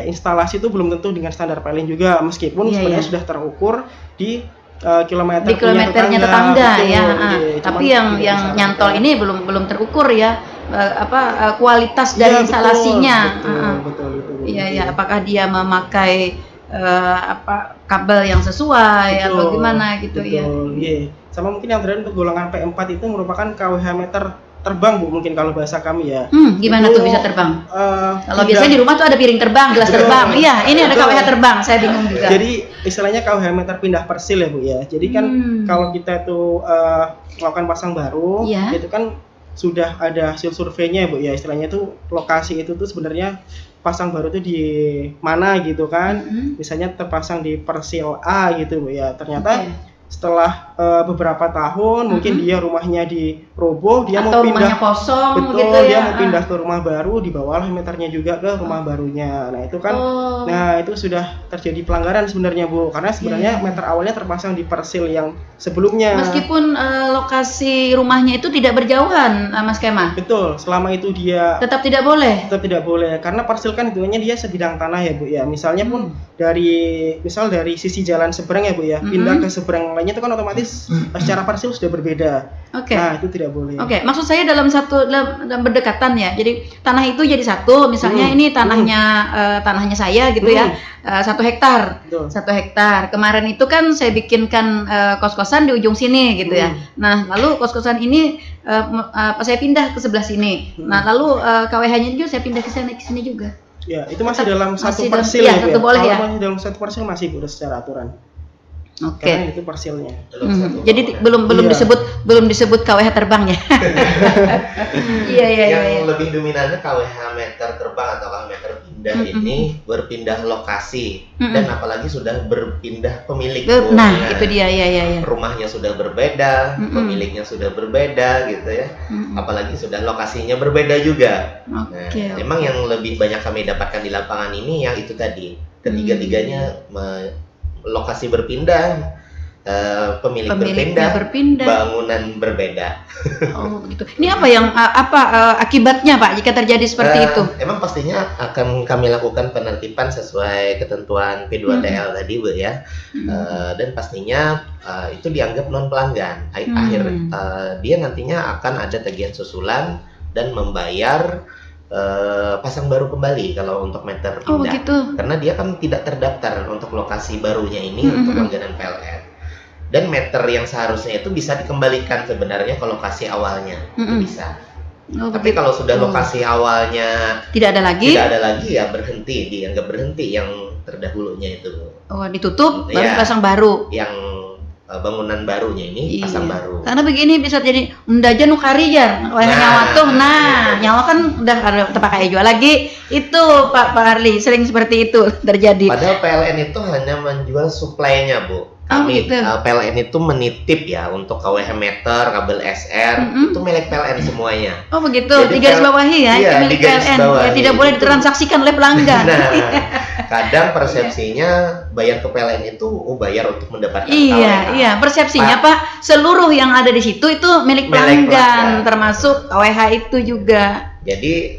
instalasi itu belum tentu dengan standar PLN juga, meskipun sebenarnya sudah terukur di kilometernya tetangga ya. Tapi yang nyantol ini belum terukur ya, kualitas dari instalasinya. Betul. Iya, apakah dia memakai kabel yang sesuai atau gimana gitu ya. Sama mungkin yang terakhir untuk golongan P4 itu merupakan KWH meter terbang Bu, mungkin kalau bahasa kami ya. Gimana tuh bisa terbang? Kalau biasanya di rumah tuh ada piring terbang, gelas terbang. Iya, ini ada KWH terbang, saya bingung juga. Jadi istilahnya KWH meter pindah persil ya Bu ya. Jadi kan kalau kita tuh melakukan pasang baru, itu kan sudah ada hasil surveinya Bu ya, istilahnya tuh lokasi itu tuh sebenarnya pasang baru itu di mana gitu kan. Misalnya terpasang di persil A gitu Bu ya. Ternyata setelah beberapa tahun mungkin dia rumahnya diroboh, dia atau mau pindah rumahnya kosong, betul, gitu dia ya. mau pindah ke rumah baru, dibawalah meternya juga ke rumah barunya. Nah itu kan, nah itu sudah terjadi pelanggaran sebenarnya Bu, karena sebenarnya meter awalnya terpasang di parcel yang sebelumnya. Meskipun lokasi rumahnya itu tidak berjauhan, Mas Kemal. Betul, selama itu dia tetap tidak boleh. Tetap tidak boleh, karena parcel kan hitungannya dia sebidang tanah ya Bu ya. Misalnya pun dari sisi jalan seberang ya Bu ya, pindah ke seberang lainnya itu kan otomatis secara parcel sudah berbeda. Oke. Nah itu tidak boleh. Oke, maksud saya dalam berdekatan ya. Jadi tanah itu jadi satu, misalnya ini tanahnya saya gitu ya, 1 hektar. Betul. 1 hektar. Kemarin itu kan saya bikinkan kos-kosan di ujung sini gitu ya. Nah lalu kos-kosan ini saya pindah ke sebelah sini. Nah lalu KWH-nya juga saya pindah ke sini juga. Ya itu masih dalam satu dalam- parcel iya, ya Bu satu ya. boleh Kalau ya. masih dalam satu parcel masih Bu secara aturan. Oke. Karena itu parcelnya. Jadi belum Iya. disebut KWH terbang ya. Iya. Yang lebih dominannya KWH meter terbang atau KWH meter pindah ini berpindah lokasi dan apalagi sudah berpindah pemilik. Nah, itu dia ya. Rumahnya sudah berbeda, pemiliknya sudah berbeda gitu ya. Apalagi sudah lokasinya berbeda juga. Oke. Memang yang lebih banyak kami dapatkan di lapangan ini yang itu tadi, ketiga-tiganya lokasi berpindah, pemiliknya berpindah, bangunan berbeda. Oh gitu. Ini apa yang akibatnya Pak jika terjadi seperti itu? Emang pastinya akan kami lakukan penertiban sesuai ketentuan P2TL tadi Bu ya. Dan pastinya itu dianggap non pelanggan. Dia nantinya akan ada tagihan susulan dan membayar pasang baru kembali kalau untuk meter pindah. Oh begitu. Karena dia kan tidak terdaftar untuk lokasi barunya ini untuk langganan PLN. Dan meter yang seharusnya itu bisa dikembalikan sebenarnya ke lokasi awalnya. Itu bisa. Tapi kalau sudah lokasi awalnya tidak ada lagi ya berhenti, dianggap berhenti yang terdahulunya itu. Oh, ditutup baru pasang baru. Yang bangunan barunya ini pasang baru. Karena begini bisa jadi undaja nukari ya, nyawa tuh. Nyawa kan udah ada terpakai jual lagi. Itu Pak Harli sering seperti itu terjadi. Padahal PLN itu hanya menjual suplainya Bu. Kami gitu. PLN itu menitip ya untuk KWH meter, kabel SR itu milik PLN semuanya. Oh begitu, Jadi di garis bawahi ya, iya, milik PLN. Ya, tidak boleh ditransaksikan oleh pelanggan. Nah, kadang persepsinya bayar ke PLN itu bayar untuk mendapatkan KWH. Iya, persepsinya Pak, seluruh yang ada di situ itu milik pelanggan, termasuk KWH itu juga. Jadi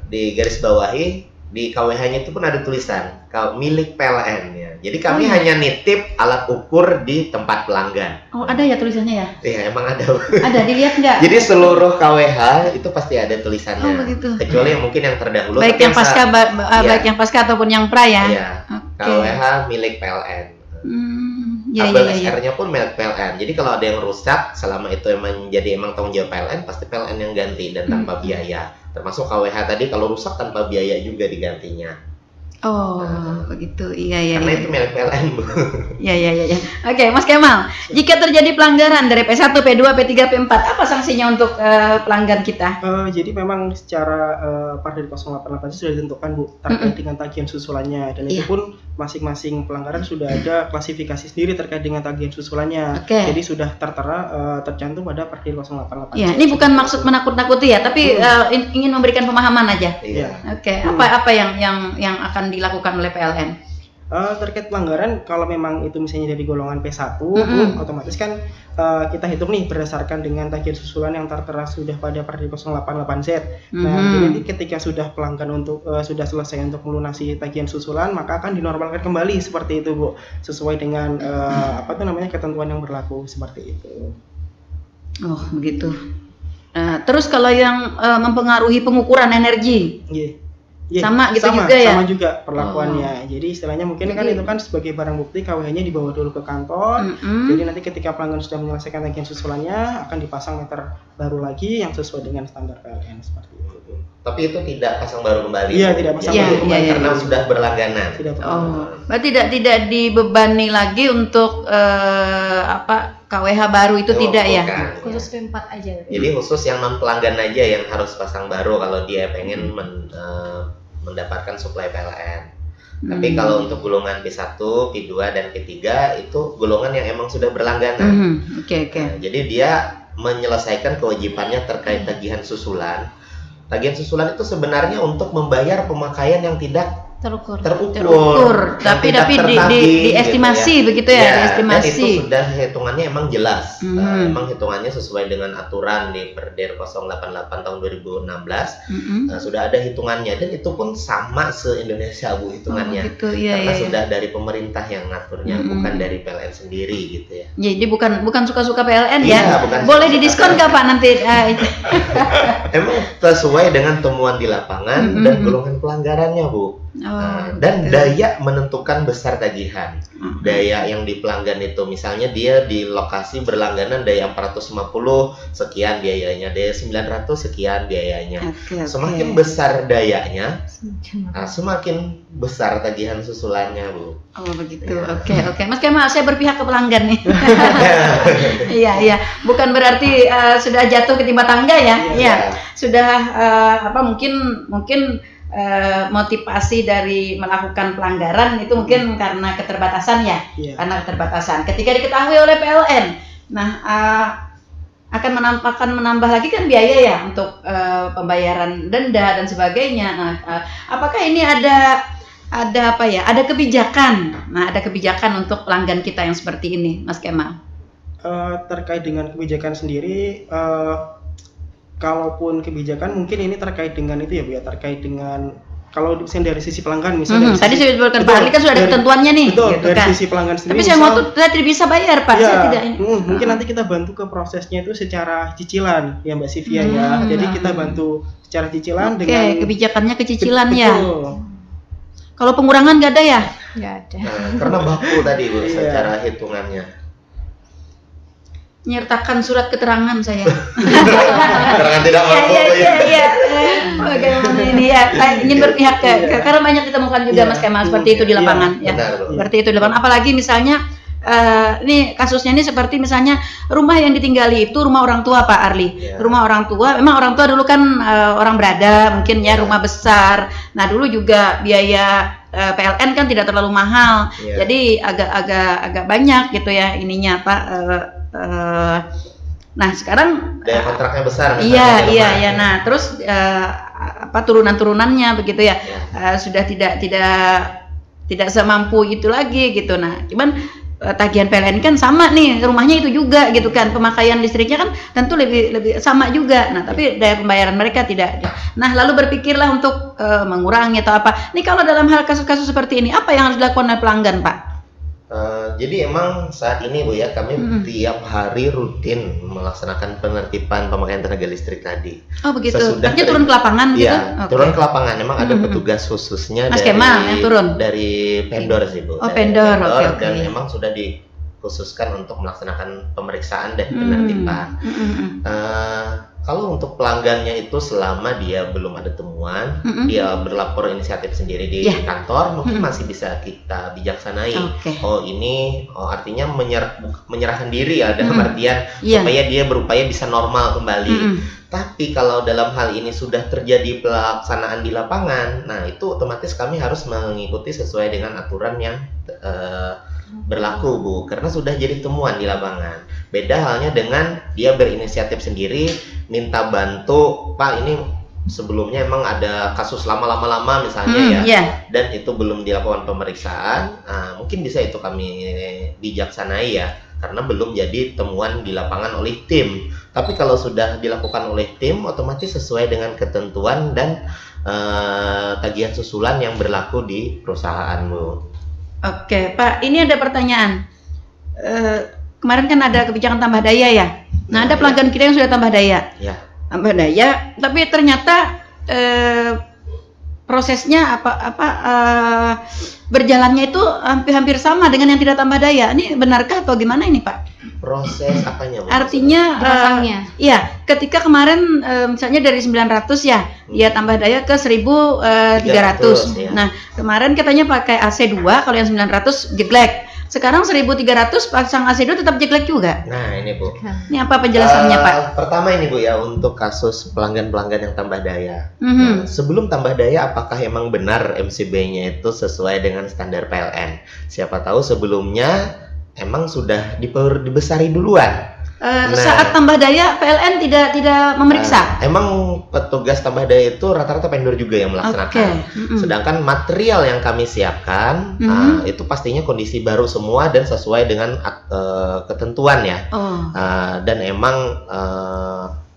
di garis bawahi di KWH-nya itu pun ada tulisan milik PLN ya. Jadi kami hanya nitip alat ukur di tempat pelanggan. Oh, ada ya tulisannya ya? Iya, emang ada. Ada, dilihat nggak? Jadi seluruh KWH itu pasti ada tulisannya. Oh, begitu. Kecuali yang mungkin yang terdahulu. Baik yang pasca baik yang pasca ataupun yang pra ya. Iya. KWH milik PLN. Kabel SR-nya pun milik PLN. Jadi kalau ada yang rusak selama itu emang tanggung jawab PLN, pasti PLN yang ganti dan tanpa biaya. Termasuk KWH tadi kalau rusak tanpa biaya juga digantinya. Oh, begitu. Iya. Karena itu milik PLN, Bu. Iya. Oke, Mas Kemal. Jika terjadi pelanggaran dari P1, P2, P3, P4, apa sanksinya untuk pelanggan kita? Jadi memang secara Perda 088 sudah ditentukan Bu terkait dengan tagihan susulannya dan itu pun masing-masing pelanggaran sudah ada klasifikasi sendiri terkait dengan tagihan susulannya. Jadi sudah tertera tercantum pada Perda 088. Iya, ini bukan maksud menakut-nakuti ya, tapi ingin memberikan pemahaman aja. Iya. Oke, apa yang akan dilakukan oleh PLN? Terkait pelanggaran, kalau memang itu misalnya dari golongan P1, otomatis kan kita hitung nih berdasarkan dengan tagihan susulan yang tertera sudah pada Perda 088Z. Nah, jadi ketika sudah pelanggan sudah selesai untuk melunasi tagihan susulan, maka akan dinormalkan kembali seperti itu Bu, sesuai dengan ketentuan yang berlaku seperti itu. Oh, begitu. Terus kalau yang mempengaruhi pengukuran energi? Sama gitu juga ya? Sama juga perlakuannya. Jadi istilahnya mungkin kan itu kan sebagai barang bukti KWH-nya dibawa dulu ke kantor. Jadi nanti ketika pelanggan sudah menyelesaikan tagihan susulannya akan dipasang meter baru lagi yang sesuai dengan standar PLN seperti itu. Tapi itu tidak pasang baru kembali. Iya, tidak pasang baru kembali karena sudah berlangganan. Berarti tidak dibebani lagi untuk KWH baru itu tidak ya? Khusus P4 aja. Jadi khusus yang non pelanggan aja yang harus pasang baru kalau dia pengen mendapatkan suplai PLN. Tapi kalau untuk golongan P1, P2 dan P3 itu golongan yang emang sudah berlangganan. Nah, jadi dia menyelesaikan kewajibannya terkait tagihan susulan. Tagihan susulan itu sebenarnya untuk membayar pemakaian yang tidak terukur, tapi diestimasi gitu ya. Begitu ya. Diestimasi. Dan itu sudah hitungannya emang jelas. Emang hitungannya sesuai dengan aturan di Perder 088 tahun 2016. Sudah ada hitungannya dan itu pun sama se-Indonesia Bu hitungannya. Karena sudah dari pemerintah yang ngaturnya, bukan dari PLN sendiri gitu ya. Jadi bukan suka-suka PLN ya. Boleh didiskon nggak Pak nanti? Emang sesuai dengan temuan di lapangan dan golongan pelanggarannya Bu. Dan daya menentukan besar tagihan. Daya yang di pelanggan itu misalnya dia di lokasi berlangganan daya 450 sekian biayanya, daya 900 sekian biayanya. Semakin besar dayanya, semakin besar tagihan susulannya Bu. Oh begitu. Oke. Mas Kemal, saya berpihak ke pelanggan nih. Iya. Bukan berarti sudah jatuh ketimpa tangga ya. Iya. Sudah mungkin motivasi dari melakukan pelanggaran itu mungkin karena keterbatasan ya. Karena keterbatasan. Ketika diketahui oleh PLN, akan menambah lagi kan biaya ya untuk pembayaran denda dan sebagainya. Apakah ini ada kebijakan? Ada kebijakan untuk pelanggan kita yang seperti ini, Mas Kemal? Terkait dengan kebijakan sendiri, kalaupun kebijakan mungkin ini terkait dengan itu ya Bu ya, terkait dengan kalau dari sisi pelanggan misalnya. Tadi saya sebutkan Pak Ali kan sudah ada ketentuannya nih. Betul, gitu dari sisi pelanggan sendiri. Tapi saya mau tuh tidak bisa bayar Pak. Ya, saya tidak. Mungkin nanti kita bantu ke prosesnya itu secara cicilan ya Mbak Sivia ya. Jadi kita bantu secara cicilan dengan kebijakannya kecicilan ya. Kalau pengurangan nggak ada ya? Nggak ada. Karena baku tadi Bu secara hitungannya. Menyertakan surat keterangan saya. Keterangan tidak mampu. Iya. Bagaimana ini ya? Saya ingin berpihak karena banyak ditemukan juga Mas Kemal seperti itu di lapangan ya. Seperti itu di lapangan. Apalagi misalnya ini kasusnya ini seperti misalnya rumah yang ditinggali itu rumah orang tua Pak Arli. Rumah orang tua, memang orang tua dulu kan orang berada mungkin ya, rumah besar. Nah dulu juga biaya PLN kan tidak terlalu mahal. Jadi agak banyak gitu ya ininya Pak. Nah sekarang daya kontraknya besar. Iya. Nah terus turunan-turunannya begitu ya, sudah tidak semampu itu lagi gitu. Nah cuman tagihan PLN kan sama nih, rumahnya itu juga gitu kan, pemakaian listriknya kan tentu lebih sama juga. Nah tapi daya pembayaran mereka tidak. Nah lalu berpikirlah untuk mengurangi atau apa. Ini kalau dalam hal kasus-kasus seperti ini apa yang harus dilakukan oleh pelanggan Pak? Jadi emang saat ini Bu ya, kami tiap hari rutin melaksanakan penertiban pemakaian tenaga listrik tadi. Oh begitu. Artinya turun ke lapangan gitu? Iya, turun ke lapangan. Emang ada petugas khususnya Mas Kemal yang turun? Dari vendor sih Bu. Oh vendor, oke. Dan emang sudah dikhususkan untuk melaksanakan pemeriksaan dan penertiban. Kalau untuk pelanggannya itu selama dia belum ada temuan, dia berlapor inisiatif sendiri di kantor, mungkin masih bisa kita bijaksanai. Oh ini, artinya menyerahkan diri ya, dalam artian supaya dia berupaya bisa normal kembali. Tapi kalau dalam hal ini sudah terjadi pelaksanaan di lapangan, nah itu otomatis kami harus mengikuti sesuai dengan aturan yang berlaku Bu, karena sudah jadi temuan di lapangan. Beda halnya dengan dia berinisiatif sendiri, minta bantu, Pak ini sebelumnya emang ada kasus lama misalnya dan itu belum dilakukan pemeriksaan, mungkin bisa itu kami bijaksanai ya, karena belum jadi temuan di lapangan oleh tim. Tapi kalau sudah dilakukan oleh tim, otomatis sesuai dengan ketentuan dan tagihan susulan yang berlaku di perusahaan Bu. Oke Pak, ini ada pertanyaan. Kemarin kan ada kebijakan tambah daya ya. Nah ada pelanggan kita yang sudah tambah daya. Tambah daya, tapi ternyata prosesnya berjalannya itu hampir sama dengan yang tidak tambah daya. Ini benarkah atau gimana ini Pak? Proses apanya Bu? Artinya ketika kemarin misalnya dari 900 ya, dia tambah daya ke 1300. Nah, kemarin katanya pakai AC 2, kalau yang 900 jeglek. sekarang 1.300 pasang AC 2 tetap jelek juga. Nah ini Bu. Ini apa penjelasannya Pak? Pertama ini Bu ya, untuk kasus pelanggan-pelanggan yang tambah daya. Nah, sebelum tambah daya, apakah emang benar MCB-nya itu sesuai dengan standar PLN? Siapa tahu sebelumnya emang sudah dibesari duluan. Saat tambah daya PLN tidak memeriksa. Emang petugas tambah daya itu rata-rata vendor juga yang melaksanakan. Sedangkan material yang kami siapkan itu pastinya kondisi baru semua dan sesuai dengan ketentuan ya. Dan emang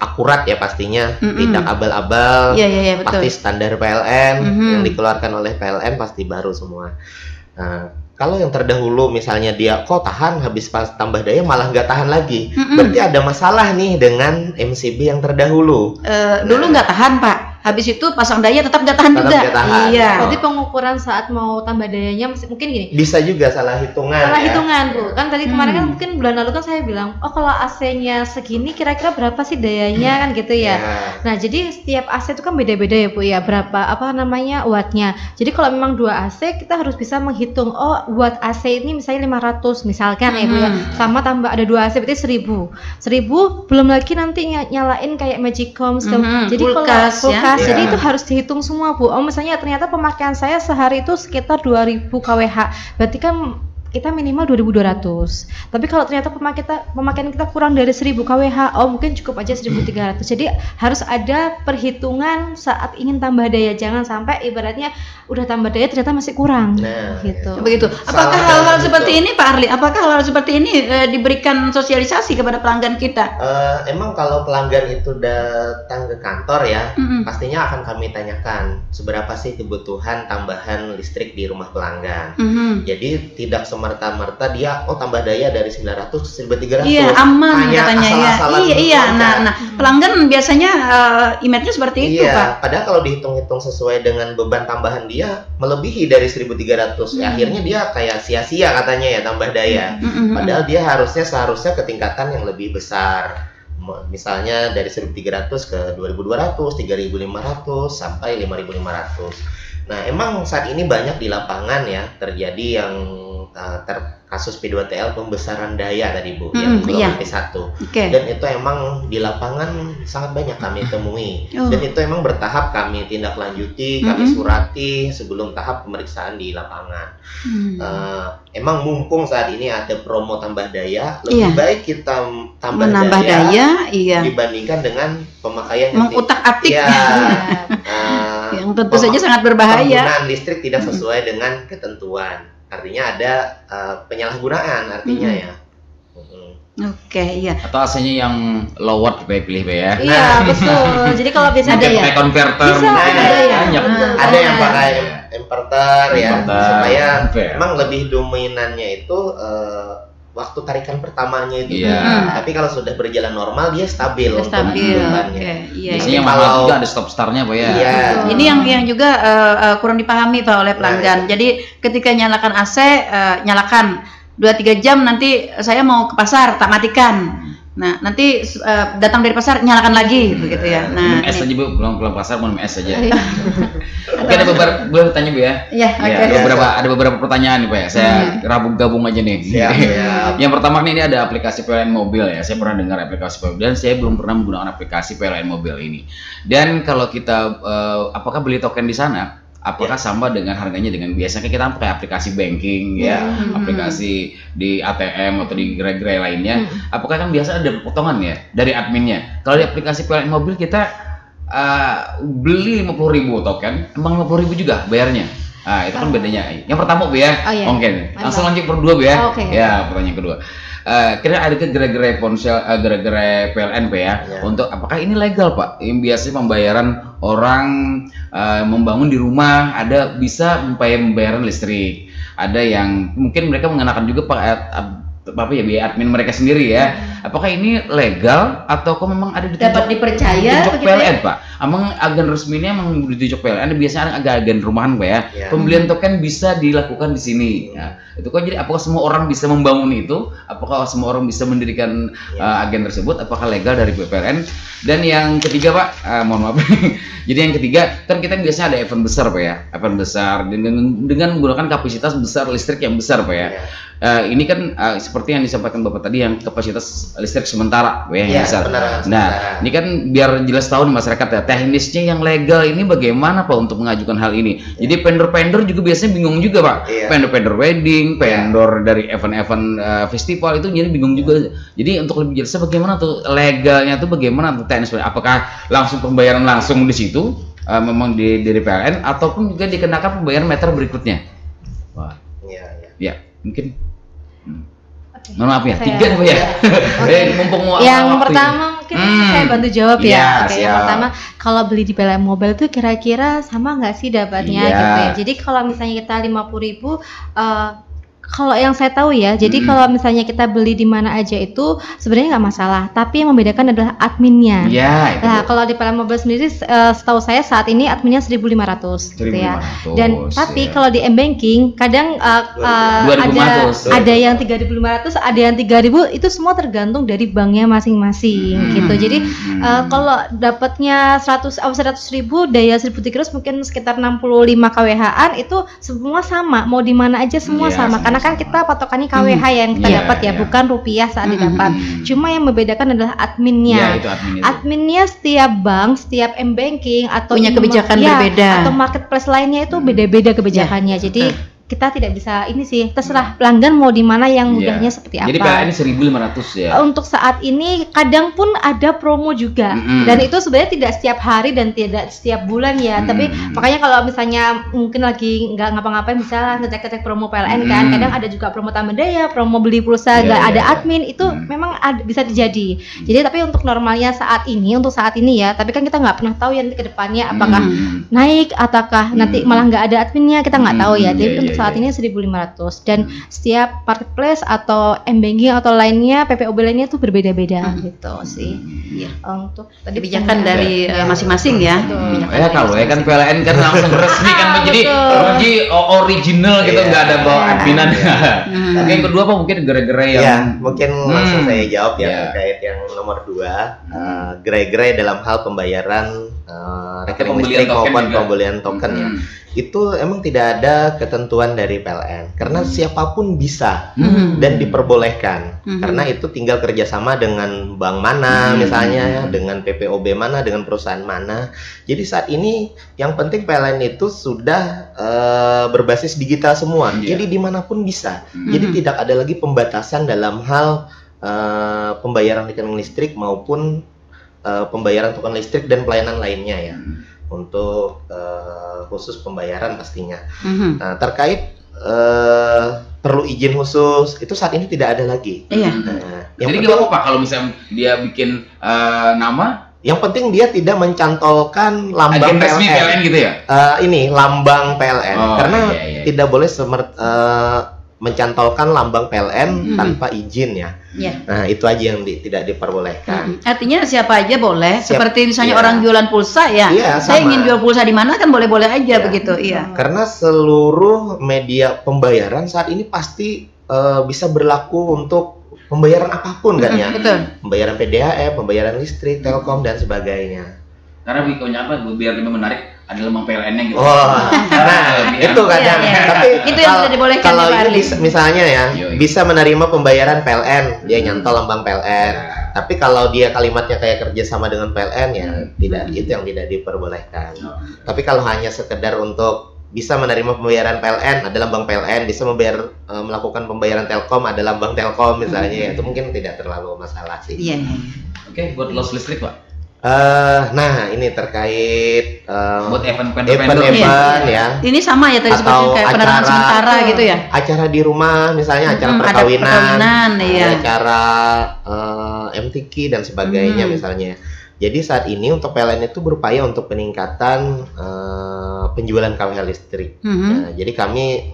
akurat ya pastinya, tidak abal-abal. Pasti standar PLN yang dikeluarkan oleh PLN pasti baru semua. Kalau yang terdahulu misalnya dia kok tahan, habis pas tambah daya malah nggak tahan lagi, berarti ada masalah nih dengan MCB yang terdahulu. Dulu nggak tahan Pak, habis itu pasang daya tetap nggak tahan juga. Iya. Berarti pengukuran saat mau tambah dayanya mungkin gini. Bisa juga salah hitungan. Salah hitungan Bu. Kan tadi kemarin kan mungkin bulan lalu kan saya bilang, oh kalau AC-nya segini kira-kira berapa sih dayanya kan gitu ya. Nah jadi setiap AC itu kan beda-beda ya Bu ya, berapa wattnya. Jadi kalau memang 2 AC kita harus bisa menghitung, oh watt AC ini misalnya 500 misalkan ya Bu ya, sama tambah ada 2 AC berarti 1000 belum lagi nanti nyalain kayak Magicom. Jadi kulkas, kalau jadi itu harus dihitung semua Bu. Oh misalnya ternyata pemakaian saya sehari itu sekitar 2000 kWh, berarti kan kita minimal 2200. Tapi kalau ternyata pemakaian kita kurang dari 1000 kWh, oh mungkin cukup aja 1300. Jadi harus ada perhitungan saat ingin tambah daya, jangan sampai ibaratnya udah tambah daya ternyata masih kurang. Gitu. Begitu. Apakah hal-hal seperti ini Pak Arli? Apakah hal-hal seperti ini diberikan sosialisasi kepada pelanggan kita? Emang kalau pelanggan itu datang ke kantor ya, pastinya akan kami tanyakan seberapa sih kebutuhan tambahan listrik di rumah pelanggan. Jadi tidak semerta-merta dia tambah daya dari 900 ke 1300. Iya, aman katanya ya. Iya. Nah, pelanggan biasanya image-nya seperti itu, Pak. Padahal kalau dihitung-hitung sesuai dengan beban tambahan dia melebihi dari 1300. Akhirnya dia kayak sia-sia katanya ya tambah daya. Padahal dia seharusnya ketingkatan yang lebih besar. Misalnya dari 1300 ke 2200, 3500 sampai 5500. Nah, emang saat ini banyak di lapangan ya terjadi yang kasus P2TL pembesaran daya tadi Bu, yang gelombang P1. Dan itu emang di lapangan sangat banyak kami temui. Dan itu emang bertahap kami tindak lanjuti, kami surati sebelum tahap pemeriksaan di lapangan. Emang mumpung saat ini ada promo tambah daya, lebih baik kita menambah daya dibandingkan dengan pemakaian yang mengutak-atik yang tentu saja sangat berbahaya. Penggunaan listrik tidak sesuai dengan ketentuan. Artinya ada penyalahgunaan artinya ya. Atau AC-nya yang low watt pilih ya. Iya, betul. Jadi kalau biasanya ada pakai converter, ada yang pakai inverter ya, supaya memang lebih dominannya itu waktu tarikan pertamanya itu. Tapi kalau sudah berjalan normal dia stabil. Bebannya. Biasanya mahal juga ada stop startnya Pak ya. Ini yang juga kurang dipahami Pak oleh pelanggan. Jadi ketika nyalakan AC, nyalakan 2-3 jam, nanti saya mau ke pasar tak matikan. Nah, nanti datang dari pasar nyalakan lagi begitu ya. Nah, es aja Bu, pulang pasar mau es aja. Oke, ada beberapa, boleh bertanya Bu ya? Ada beberapa pertanyaan nih Pak ya. Saya gabung aja nih. Yang pertama ini ada aplikasi PLN mobil ya. Saya pernah dengar aplikasi PLN dan saya belum pernah menggunakan aplikasi PLN mobil ini. Dan kalau kita apakah beli token di sana? Apakah sama dengan harganya dengan biasanya kita pakai aplikasi banking ya, aplikasi di ATM atau di gerai-gerai lainnya, apakah kan biasa ada potongan ya dari adminnya? Kalau di aplikasi PLN mobil kita beli 50.000 token, emang 50.000 juga bayarnya? Nah, itu kan bedanya. Yang pertama Bu ya, oke. Langsung lanjut kedua Bu ya. Ya, pertanyaan kedua. Kira ada ke gerai-gerai ponsel, gerai-gerai PLN Pak ya, untuk apakah ini legal Pak? Yang biasanya pembayaran orang membangun di rumah, ada bisa pembayaran listrik, ada yang mungkin mereka mengenakan juga biaya admin mereka sendiri ya. Apakah ini legal atau kok memang ada dapat dipercaya ditunjuk PLN Pak? Emang agen resminya memang ditunjuk PLN, biasanya ada agen rumahan Pak ya. Pembelian token bisa dilakukan di sini. Ya, itu kok jadi apakah semua orang bisa membangun itu? Apakah semua orang bisa mendirikan agen tersebut? Apakah legal dari PLN? Dan yang ketiga Pak, mohon maaf. Jadi yang ketiga kan kita biasanya ada event besar Pak ya, event besar dengan menggunakan kapasitas besar listrik yang besar Pak ya. ini kan seperti yang disampaikan Bapak tadi yang kapasitas listrik sementara ya, Nah, ini kan biar jelas tahu nih masyarakat ya, teknisnya yang legal ini bagaimana Pak untuk mengajukan hal ini. Jadi vendor-vendor juga biasanya bingung juga Pak. Vendor-vendor wedding, vendor dari event-event festival itu jadi bingung juga. Jadi untuk lebih jelasnya bagaimana tuh legalnya tuh bagaimana tuh teknis, apakah langsung pembayaran langsung di situ memang dari PLN ataupun juga dikenakan pembayaran meter berikutnya. Wah. Ya, mungkin mohon maaf ya, 3 nih ya. Mumpung yang pertama mungkin saya bantu jawab ya. Oke, yang pertama kalau beli di PLN Mobile tuh kira-kira sama nggak sih dapatnya gitu ya. Jadi kalau misalnya kita 50.000 kalau yang saya tahu ya, jadi kalau misalnya kita beli di mana aja itu sebenarnya nggak masalah, tapi yang membedakan adalah adminnya. Nah, kalau di PLN Mobile sendiri, setahu saya saat ini adminnya 1.500 gitu ya. Dan tapi kalau di M-Banking kadang ada yang 3.500, ada yang 3.000, itu semua tergantung dari banknya masing-masing gitu. Jadi kalau dapatnya 100.000 daya 1.300 mungkin sekitar 65 kWh-an itu semua sama, mau di mana aja semua sama. Karena kan kita patokannya KWH yang kita dapat ya, bukan rupiah saat didapat. Cuma yang membedakan adalah adminnya. Adminnya setiap bank, setiap M-Banking atau punya kebijakan berbeda. Atau marketplace lainnya itu beda-beda kebijakannya. Jadi kita tidak bisa ini sih, terserah pelanggan mau di mana yang mudahnya seperti apa. Jadi PLN 1.500 ya. Untuk saat ini kadang pun ada promo juga. Dan itu sebenarnya tidak setiap hari dan tidak setiap bulan ya. Tapi makanya kalau misalnya mungkin lagi nggak ngapa-ngapain bisa ngecek-ngecek promo PLN kan. Kadang ada juga promo tambah daya, promo beli pulsa nggak ada admin, itu memang bisa terjadi. Jadi tapi untuk normalnya saat ini, ya, tapi kan kita nggak pernah tahu ya nanti ke depannya apakah naik ataukah nanti malah nggak ada adminnya, kita nggak tahu ya. Jadi untuk saat ini 1.500 dan setiap marketplace atau M-Banking atau lainnya, PPOB lainnya itu berbeda-beda gitu sih. Untuk tadi kebijakan dari masing-masing ya. Kalau ya kan PLN kan langsung resmi kan menjadi original gitu, nggak ada bawa adminan. Oke, yang kedua apa mungkin gerai-gerai yang mungkin langsung saya jawab ya terkait yang nomor 2, gerai-gerai dalam hal pembayaran rekening listrik maupun pembelian token ya. Itu emang tidak ada ketentuan dari PLN karena siapapun bisa dan diperbolehkan karena itu tinggal kerjasama dengan bank mana misalnya, dengan PPOB mana, dengan perusahaan mana. Jadi saat ini yang penting PLN itu sudah berbasis digital semua, jadi dimanapun bisa. Jadi tidak ada lagi pembatasan dalam hal pembayaran rekening listrik maupun pembayaran token listrik dan pelayanan lainnya ya. Untuk khusus pembayaran pastinya. Nah, terkait perlu izin khusus itu saat ini tidak ada lagi. Jadi nggak apa-apa kalau misalnya dia bikin nama. Yang penting dia tidak mencantolkan lambang resmi PLN gitu ya. Ini lambang PLN karena tidak boleh mencantolkan lambang PLN tanpa izin ya. Nah, itu aja yang tidak diperbolehkan. Artinya siapa aja boleh, seperti misalnya orang jualan pulsa ya. Saya ingin jual pulsa di mana kan boleh-boleh aja begitu. Karena seluruh media pembayaran saat ini pasti bisa berlaku untuk pembayaran apapun kan ya. Pembayaran PDAM, pembayaran listrik, Telkom dan sebagainya. Karena apa biar lebih menarik ada lambang PLN-nya gitu. Nah, itu kadang. Tapi itu yang sudah dibolehkan kalau ini misalnya ya, bisa menerima pembayaran PLN, dia nyantol lambang PLN. Tapi kalau dia kalimatnya kayak kerja sama dengan PLN ya, tidak, itu yang tidak diperbolehkan. Tapi kalau hanya sekedar untuk bisa menerima pembayaran PLN, ada lambang PLN, bisa melakukan pembayaran Telkom, ada lambang Telkom misalnya, itu mungkin tidak terlalu masalah sih. Oke, buat loss listrik Pak. Nah ini terkait buat event ya. Ini sama ya tadi seperti kayak penerangan sementara gitu ya. Acara di rumah misalnya acara perkawinan acara MTQ dan sebagainya misalnya. Jadi saat ini untuk PLN itu berupaya untuk peningkatan penjualan KWH listrik. Jadi kami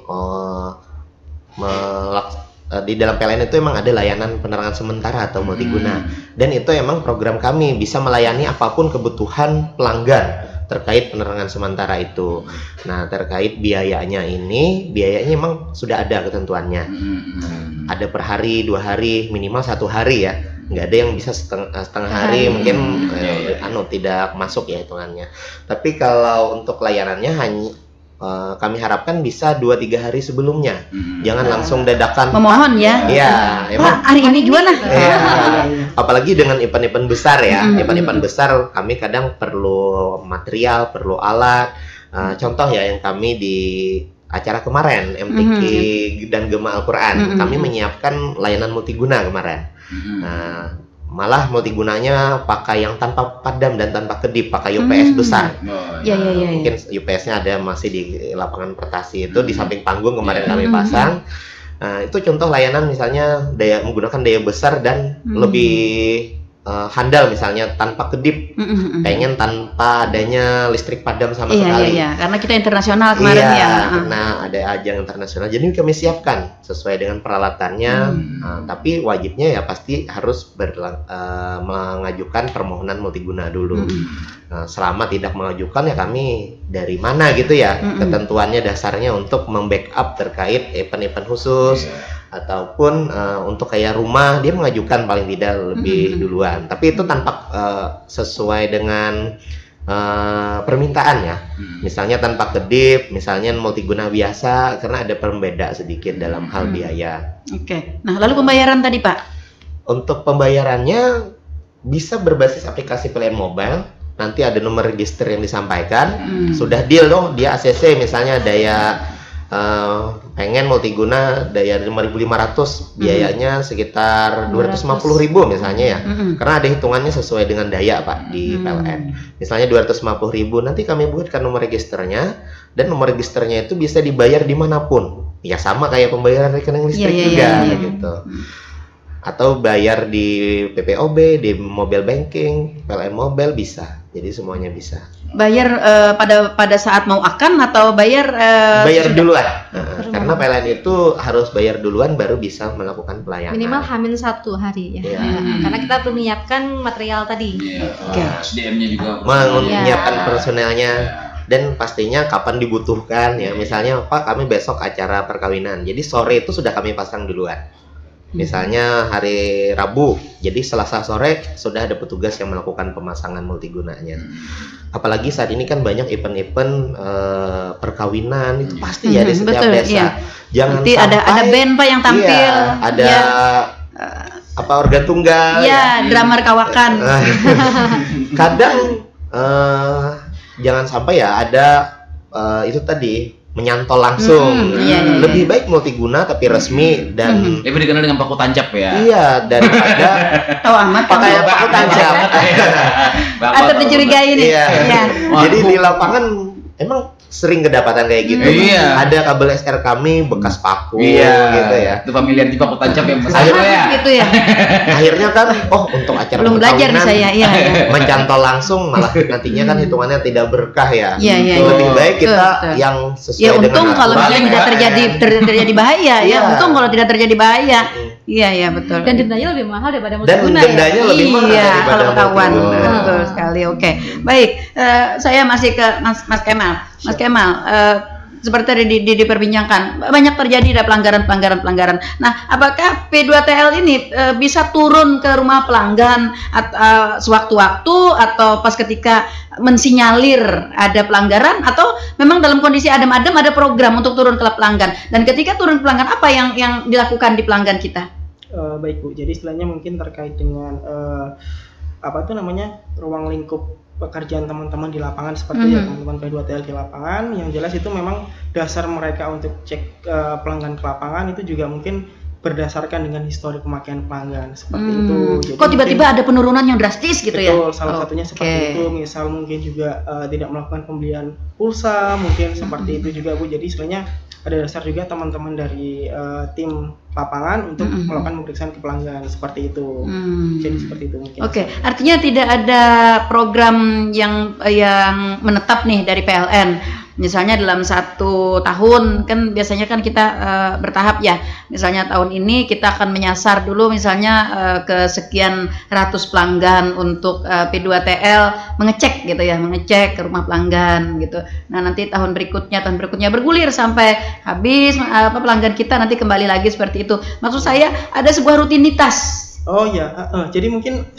di dalam PLN itu emang ada layanan penerangan sementara atau multiguna, dan itu emang program kami bisa melayani apapun kebutuhan pelanggan terkait penerangan sementara itu. Nah, terkait biayanya emang sudah ada ketentuannya. Ada per hari, 2 hari, minimal 1 hari ya. Nggak ada yang bisa setengah hari, mungkin tidak masuk ya hitungannya. Tapi kalau untuk layanannya hanya kami harapkan bisa 2-3 hari sebelumnya. Jangan langsung dadakan. Memohon ya. Iya, emang hari ini gimana? Ya, apalagi dengan event-event besar ya. Event-event besar kami kadang perlu material, perlu alat. Contoh ya yang kami di acara kemarin MTQ dan Gema Al-Quran, kami menyiapkan layanan multiguna kemarin. Malah multigunanya pakai yang tanpa padam dan tanpa kedip, pakai UPS besar. Mungkin UPS-nya ada masih di lapangan Pertasi itu di samping panggung kemarin kami pasang. Itu contoh layanan misalnya menggunakan daya besar dan lebih handal, misalnya tanpa kedip, pengen tanpa adanya listrik padam sama sekali. Karena kita internasional kemarin karena ada ajang internasional, jadi kami siapkan sesuai dengan peralatannya. Tapi wajibnya ya pasti harus mengajukan permohonan multiguna dulu. Selama tidak mengajukan ya kami dari mana gitu ya ketentuannya dasarnya untuk membackup terkait event-event khusus. Ataupun untuk kayak rumah dia mengajukan paling tidak lebih duluan, tapi itu tanpa sesuai dengan permintaan ya. Misalnya tanpa kedip, misalnya multiguna biasa, karena ada pembeda sedikit dalam hal biaya. Nah lalu pembayaran tadi Pak? Untuk pembayarannya bisa berbasis aplikasi PLN Mobile. Nanti ada nomor register yang disampaikan. Sudah deal dong, dia ACC misalnya daya pengen multiguna daya 5.500, biayanya sekitar 250.000 misalnya ya. Karena ada hitungannya sesuai dengan daya Pak di PLN. Misalnya 250.000, nanti kami buatkan nomor registernya, dan nomor registernya itu bisa dibayar dimanapun. Ya sama kayak pembayaran rekening listrik juga gitu. Atau bayar di PPOB, di mobile banking, PLN Mobile bisa. Jadi semuanya bisa. Bayar pada saat mau akan atau bayar duluan. Karena PLN itu harus bayar duluan baru bisa melakukan pelayanan. Minimal H-1 hari ya. Karena kita perlu menyiapkan material tadi. SDM-nya juga. Menyiapkan personelnya. Dan pastinya kapan dibutuhkan ya. Misalnya Pak, kami besok acara perkawinan. Jadi sore itu sudah kami pasang duluan. Misalnya hari Rabu, jadi Selasa sore sudah ada petugas yang melakukan pemasangan multigunanya. Apalagi saat ini kan banyak event-event perkawinan, itu pasti ya di setiap desa. Jangan nanti sampai ada band Pak yang tampil, ada organ tunggal, drummer kawakan. Kadang jangan sampai ya ada itu tadi menyantol langsung. Lebih baik multiguna tapi resmi dan lebih dikenal dengan paku tancap ya. Iya, daripada tahu amat pakai paku tancap. Atau dicurigai nih. Jadi di lapangan emang sering kedapatan kayak gitu. Ada kabel SR kami bekas paku gitu ya. Itu familiar di paku tancap yang gitu ya. Akhirnya kan untuk acara belum belajar nih saya mencantol langsung malah nantinya kan hitungannya tidak berkah ya. Lebih baik kita yang sesuai dengan untung kalau misalnya tidak terjadi bahaya untung kalau tidak terjadi bahaya. Iya betul. Dan dendanya lebih mahal daripada multiguna. Dan dendanya lebih mahal daripada kalau ketahuan. Betul sekali. Baik, saya masih ke Mas Kemal. Mas Kemal, seperti tadi diperbincangkan, banyak terjadi ada pelanggaran. Nah, apakah P2TL ini bisa turun ke rumah pelanggan sewaktu-waktu atau pas ketika mensinyalir ada pelanggaran, atau memang dalam kondisi adem-adem ada program untuk turun ke pelanggan? Dan ketika turun ke pelanggan, apa yang dilakukan di pelanggan kita? Baik Bu, jadi istilahnya mungkin terkait dengan ruang lingkup pekerjaan teman-teman di lapangan seperti teman-teman P2TL di lapangan. Yang jelas itu memang dasar mereka untuk cek pelanggan ke lapangan itu juga mungkin berdasarkan dengan histori pemakaian pelanggan seperti itu. Jadi kok tiba-tiba ada penurunan yang drastis gitu ya? Betul, salah satunya seperti itu. Misal mungkin juga tidak melakukan pembelian pulsa, mungkin seperti itu juga Bu. Jadi istilahnya ada dasar juga teman-teman dari tim lapangan untuk melakukan pemeriksaan ke pelanggan seperti itu. Jadi seperti itu mungkin. Artinya tidak ada program yang menetap nih dari PLN. Misalnya dalam 1 tahun kan biasanya kan kita bertahap ya. Misalnya tahun ini kita akan menyasar dulu misalnya ke sekian ratus pelanggan untuk P2TL mengecek gitu ya, mengecek ke rumah pelanggan gitu. Nah nanti tahun berikutnya bergulir sampai habis pelanggan kita nanti kembali lagi seperti itu. Maksud saya ada sebuah rutinitas Oh ya, jadi mungkin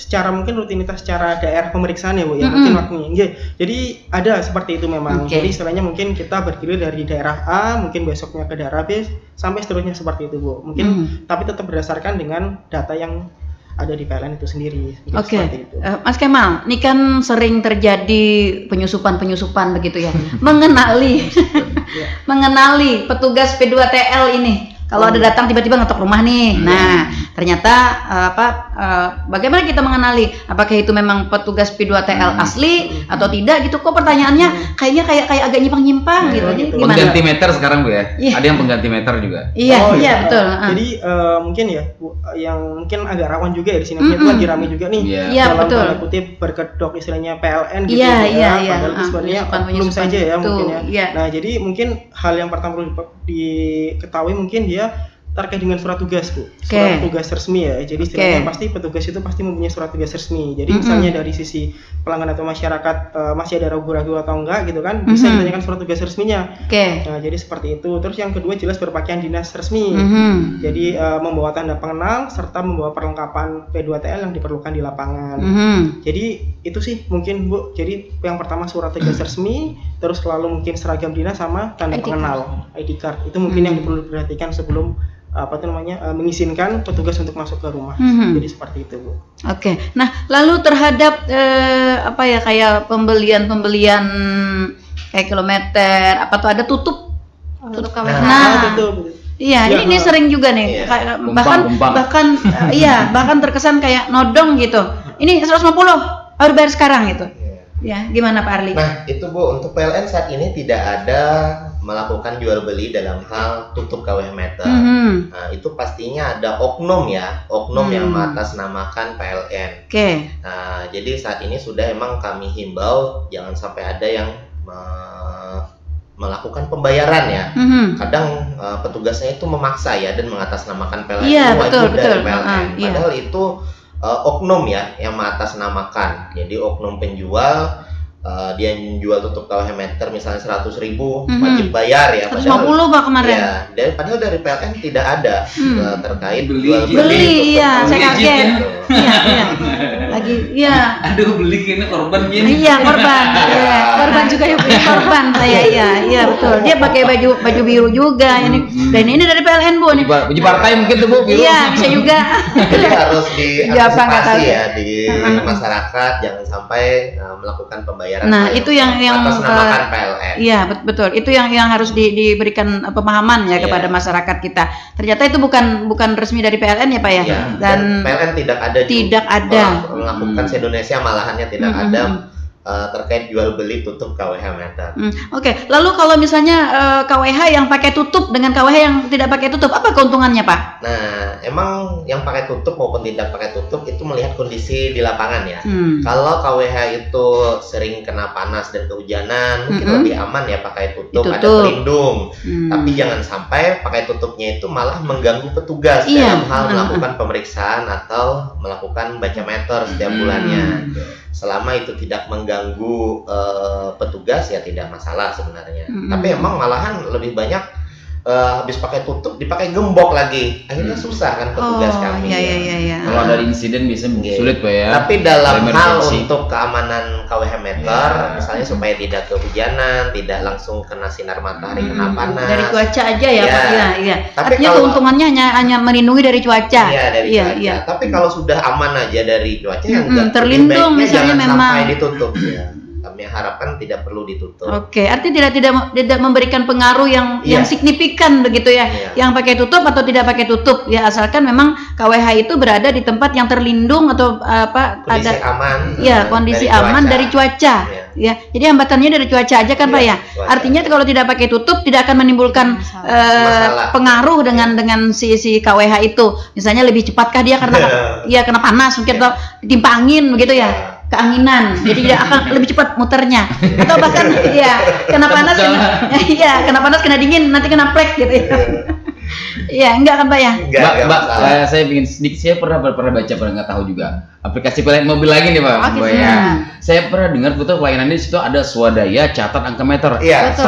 rutinitas secara daerah pemeriksaan ya Bu ya, mungkin waktunya. Jadi ada seperti itu memang. Jadi istilahnya mungkin kita bergilir dari daerah A, mungkin besoknya ke daerah B, sampai seterusnya seperti itu Bu. Mungkin tapi tetap berdasarkan dengan data yang ada di PLN itu sendiri. Oke, Mas Kemal, ini kan sering terjadi penyusupan begitu ya, mengenali petugas P2TL ini. Kalau ada datang tiba-tiba ngetok rumah nih, nah ternyata bagaimana kita mengenali apakah itu memang petugas P2TL asli atau tidak gitu? Kok pertanyaannya kayaknya kayak agak nyimpang gitu. Jadi gimana? Pengganti meter sekarang Bu ya? Ada yang pengganti meter juga. Iya betul. Jadi mungkin ya Bu, yang mungkin agak rawan juga ya di sini itu lagi ramai juga nih. Iya betul. Dalam kutip berkedok istilahnya PLN gitu. Iya. Padahal sebenarnya belum saja ya mungkin ya. Nah jadi mungkin hal yang pertama perlu diketahui mungkin dia terkait dengan surat tugas Bu, surat tugas resmi ya. Jadi istilahnya pasti petugas itu pasti mempunyai surat tugas resmi. Jadi misalnya dari sisi pelanggan atau masyarakat masih ada ragu-ragu atau enggak gitu kan, bisa ditanyakan surat tugas resminya. Nah jadi seperti itu. Terus yang kedua jelas berpakaian dinas resmi. Jadi membawa tanda pengenal serta membawa perlengkapan P2TL yang diperlukan di lapangan. Jadi itu sih mungkin Bu. Jadi yang pertama surat tugas resmi, terus lalu mungkin seragam dinas sama tanda pengenal ID card. Itu mungkin yang perlu diperhatikan sebelum mengizinkan petugas untuk masuk ke rumah. Jadi seperti itu Bu. Oke. Nah lalu terhadap kayak pembelian kayak kilometer tuh ada tutup KWH. Iya, ini sering juga nih. Bahkan terkesan kayak nodong gitu. Ini 150 harus bayar sekarang gitu. Ya, gimana Pak Arli? Nah, itu Bu, untuk PLN saat ini tidak ada melakukan jual beli dalam hal tutup KWH meter. Nah, itu pastinya ada oknum yang mengatasnamakan PLN. Nah, jadi saat ini sudah emang kami himbau jangan sampai ada yang melakukan pembayaran ya. Kadang petugasnya itu memaksa ya dan mengatasnamakan PLN itu wajib dari PLN. Padahal itu oknum ya yang mengatasnamakan. Jadi oknum penjual dia menjual tutup KWH meter misalnya 100.000 wajib bayar ya. 150 Pak kemarin. Ya, padahal dari PLN tidak ada terkait beli. Iya, saya kaget. Iya. Lagi aduh beli ini korban gini. Iya, korban. Korban juga ya, korban saya. Iya, betul. Dia pakai baju biru juga ini. Dan ini dari PLN Bu nih. Baju partai mungkin tuh Bu biru. Iya, bisa juga. Jadi harus diantisipasi ya di masyarakat jangan sampai melakukan pembayaran. Nah, itu yang atasnamakan PLN. Iya, betul. Itu yang harus diberikan pemahaman ya kepada masyarakat kita. Ternyata itu bukan resmi dari PLN ya, Pak ya. Dan PLN tidak ada melakukan se-Indonesia malahannya tidak ada terkait jual beli tutup KWH meter. Oke. Lalu kalau misalnya KWH yang pakai tutup dengan KWH yang tidak pakai tutup, apa keuntungannya Pak? Nah, emang yang pakai tutup maupun tidak pakai tutup itu melihat kondisi di lapangan ya. Kalau KWH itu sering kena panas dan kehujanan, mungkin lebih aman ya pakai tutup, ada pelindung. Tapi jangan sampai pakai tutupnya itu malah mengganggu petugas dalam hal melakukan pemeriksaan atau melakukan baca meter setiap bulannya. Selama itu tidak mengganggu petugas ya tidak masalah sebenarnya. Tapi emang malahan lebih banyak habis pakai tutup dipakai gembok lagi, akhirnya susah kan petugas kami. Iya. Kalau ada insiden bisa sulit Pak ya. Tapi dalam hal untuk keamanan KWH meter, misalnya supaya tidak kehujanan, tidak langsung kena sinar matahari, kena panas. Dari cuaca aja ya Pak. Iya. Tapi artinya keuntungannya hanya melindungi dari cuaca. Iya dari cuaca. Tapi kalau sudah aman aja dari cuaca yang terlindung misalnya jangan memang sampai ditutup ya. Kami harapkan tidak perlu ditutup. Oke, artinya tidak memberikan pengaruh yang signifikan begitu ya. Yang pakai tutup atau tidak pakai tutup ya, asalkan memang KWH itu berada di tempat yang terlindung atau kondisi aman. Ya, kondisi aman dari cuaca. Ya, jadi hambatannya dari cuaca aja kan Pak ya. Artinya kalau tidak pakai tutup tidak akan menimbulkan pengaruh dengan si KWH itu. Misalnya lebih cepatkah dia karena kena panas mungkin atau ditimpa angin begitu ya. Keanginan, jadi tidak akan lebih cepat muternya, atau bahkan kena panas kena dingin nanti kena plek gitu ya. Iya, enggak kan Pak ya? Mbak, saya bikin sedikit, saya pernah baca, nggak tahu juga aplikasi pelayanan mobil lagi nih Pak. Saya pernah dengar betul pelayanan di situ ada swadaya catat angka meter. Iya,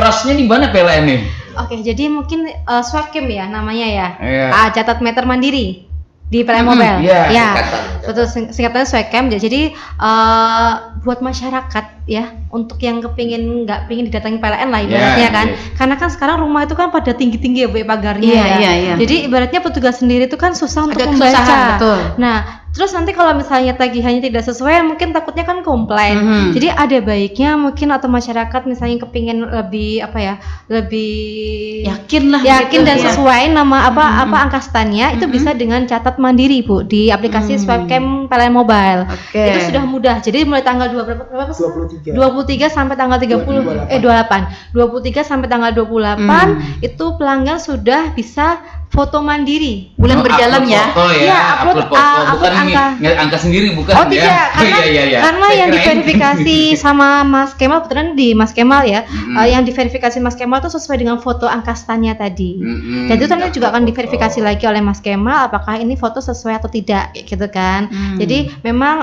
trustnya di mana PLN nih? Oke, jadi mungkin Swakem ya namanya ya. Catat meter mandiri. di PLN Mobile. Betul, singkatannya SWCAM. Jadi buat masyarakat ya, untuk yang nggak pingin didatangi PLN lah ibaratnya kan. Karena kan sekarang rumah itu kan pada tinggi-tinggi ya Bu pagarnya ya. Jadi ibaratnya petugas sendiri itu kan susah untuk membaca. Nah, terus nanti kalau misalnya tagihannya tidak sesuai, mungkin takutnya kan komplain. Jadi ada baiknya mungkin atau masyarakat misalnya kepingin lebih lebih yakin dan sesuai nama apa angkastannya, itu bisa dengan catat mandiri Bu di aplikasi SWCAM PLN Mobile. Itu sudah mudah. Jadi mulai tanggal 23 sampai tanggal 28 sampai tanggal 28 itu pelanggan sudah bisa foto mandiri bulan berjalan ya. Upload foto, bukan angka sendiri bukan ya. Tidak, karena yang diverifikasi sama Mas Kemal, kebetulan di Mas Kemal ya, yang diverifikasi Mas Kemal itu sesuai dengan foto angkastannya tadi. Dan itu nanti juga akan diverifikasi lagi oleh Mas Kemal apakah ini foto sesuai atau tidak gitu kan. Jadi memang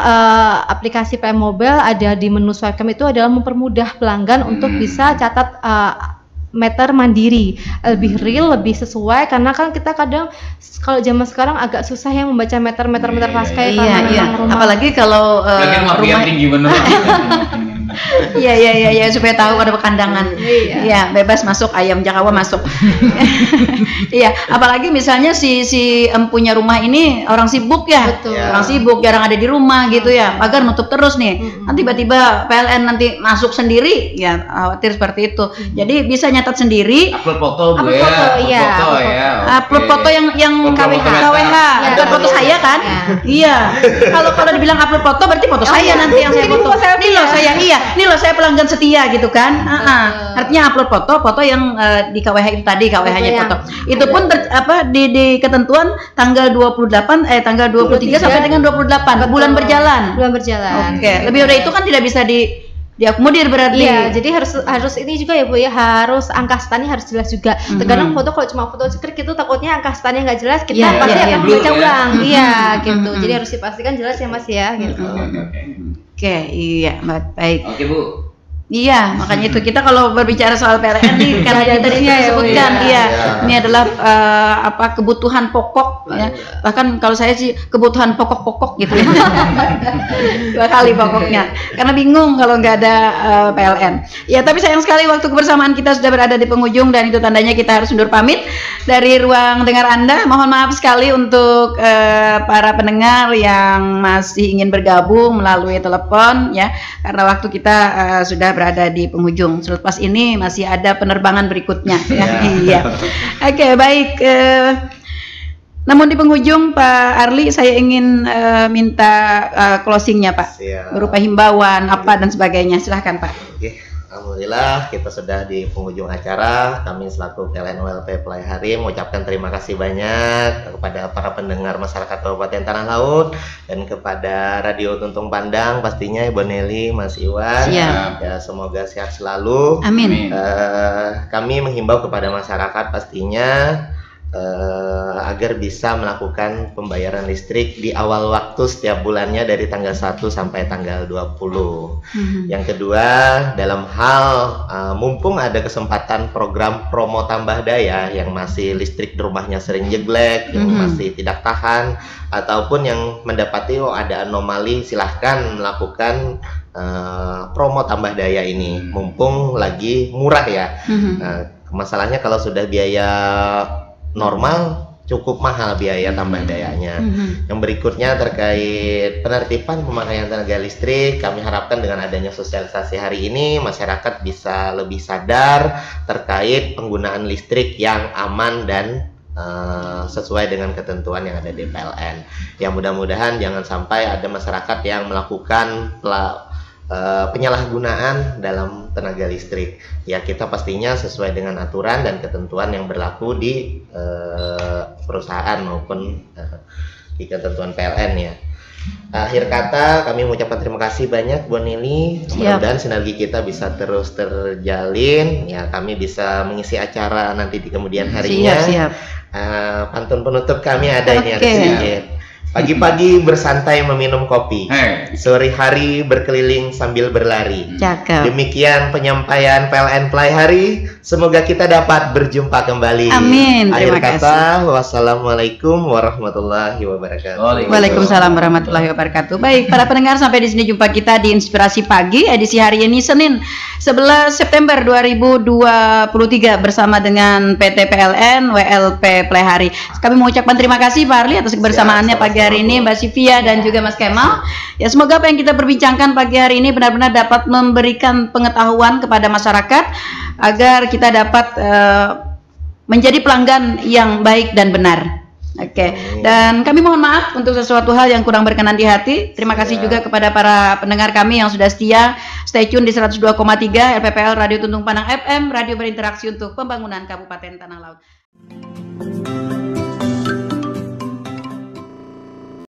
aplikasi PLN Mobile ada di menu SWCAM itu adalah mempermudah pelanggan untuk bisa catat meter mandiri, lebih real, lebih sesuai, karena kan kita kadang kalau zaman sekarang agak susah ya membaca meter pasca rumah. Apalagi kalau rumah tinggi bener. Iya supaya tahu ada pekandangan. Iya, bebas masuk, ayam Jakawa masuk. Iya, apalagi misalnya si empunya rumah ini orang sibuk ya. Orang sibuk, jarang ada di rumah gitu ya. Pagar nutup terus nih. Nanti tiba-tiba PLN nanti masuk sendiri, ya khawatir seperti itu. Jadi bisa nyatat sendiri. Upload foto Upload foto yang KWH. Bukan foto saya kan? Iya. Kalau dibilang upload foto berarti foto saya nanti yang saya foto. Ini loh saya, ini loh saya pelanggan setia gitu kan. Artinya upload foto yang di KWH itu tadi, KWH-nya foto. Itu pun di ketentuan tanggal 23 sampai dengan 28 bulan berjalan. Oke. Lebih dari itu kan tidak bisa diakomodir berarti. Iya, jadi harus ini juga ya Bu ya, harus angkastannya harus jelas juga. Terkadang foto kalau cuma foto skrik itu takutnya angkastannya nggak jelas, kita pasti akan membaca ulang. Iya, gitu. Jadi harus dipastikan jelas ya Mas ya, gitu. Oke, iya, baik. Oke Bu. Iya, makanya itu kita kalau berbicara soal PLN nih karena tadi disebutkan ini adalah kebutuhan pokok ya. Bahkan kalau saya sih kebutuhan pokok gitu ya. 2 kali pokoknya. Karena bingung kalau nggak ada PLN. Ya, tapi sayang sekali waktu kebersamaan kita sudah berada di penghujung dan itu tandanya kita harus undur pamit dari ruang dengar Anda. Mohon maaf sekali untuk para pendengar yang masih ingin bergabung melalui telepon ya, karena waktu kita sudah berada di penghujung. Selepas ini masih ada penerbangan berikutnya ya. Iya. Oke, baik. Namun di penghujung Pak Arli, saya ingin minta closingnya Pak. Berupa himbauan apa dan sebagainya. Silahkan Pak. Oke. Alhamdulillah kita sudah di penghujung acara. Kami selaku PLN OLP Pelai Hari mengucapkan terima kasih banyak kepada para pendengar masyarakat Kabupaten Tanah Laut dan kepada Radio Tuntung Pandang pastinya Ibu Nelly, Mas Iwan. Ya, semoga sehat selalu. Amin. Kami menghimbau kepada masyarakat pastinya agar bisa melakukan pembayaran listrik di awal waktu setiap bulannya dari tanggal 1 sampai tanggal 20. Yang kedua, dalam hal mumpung ada kesempatan program promo tambah daya yang masih listrik di rumahnya sering jeglek, yang masih tidak tahan, ataupun yang mendapati ada anomali, silahkan melakukan promo tambah daya ini mumpung lagi murah ya. Masalahnya kalau sudah biaya normal cukup mahal biaya tambah dayanya. Yang berikutnya terkait penertiban pemakaian tenaga listrik, kami harapkan dengan adanya sosialisasi hari ini masyarakat bisa lebih sadar terkait penggunaan listrik yang aman dan sesuai dengan ketentuan yang ada di PLN. Yang mudah-mudahan jangan sampai ada masyarakat yang melakukan penyalahgunaan dalam tenaga listrik. Ya, kita pastinya sesuai dengan aturan dan ketentuan yang berlaku di perusahaan maupun di ketentuan PLN ya. Akhir kata kami mengucapkan terima kasih banyak Bu Nili. Mudah-mudahan sinergi kita bisa terus terjalin ya, kami bisa mengisi acara nanti di kemudian harinya. Pantun penutup kami ada ini sedikit. Pagi-pagi bersantai meminum kopi, sore hari berkeliling sambil berlari. Cakep. Demikian penyampaian PLN Play hari. Semoga kita dapat berjumpa kembali. Amin. Akhir kata, wassalamualaikum warahmatullahi wabarakatuh. Waalaikumsalam warahmatullahi wabarakatuh. Baik, para pendengar, sampai di sini jumpa kita di Inspirasi Pagi edisi hari ini Senin 11 September 2023 bersama dengan PT PLN WLP Play hari. Kami mengucapkan terima kasih Pak Arli atas kebersamaannya pagi hari ini, Mbak Sivia dan juga Mas Kemal. Ya, semoga apa yang kita berbincangkan pagi hari ini benar-benar dapat memberikan pengetahuan kepada masyarakat agar kita dapat menjadi pelanggan yang baik dan benar. Oke. Dan kami mohon maaf untuk sesuatu hal yang kurang berkenan di hati. Terima kasih juga kepada para pendengar kami yang sudah setia stay tune di 102,3 LPPL Radio Tuntung Panang FM, radio berinteraksi untuk pembangunan Kabupaten Tanah Laut.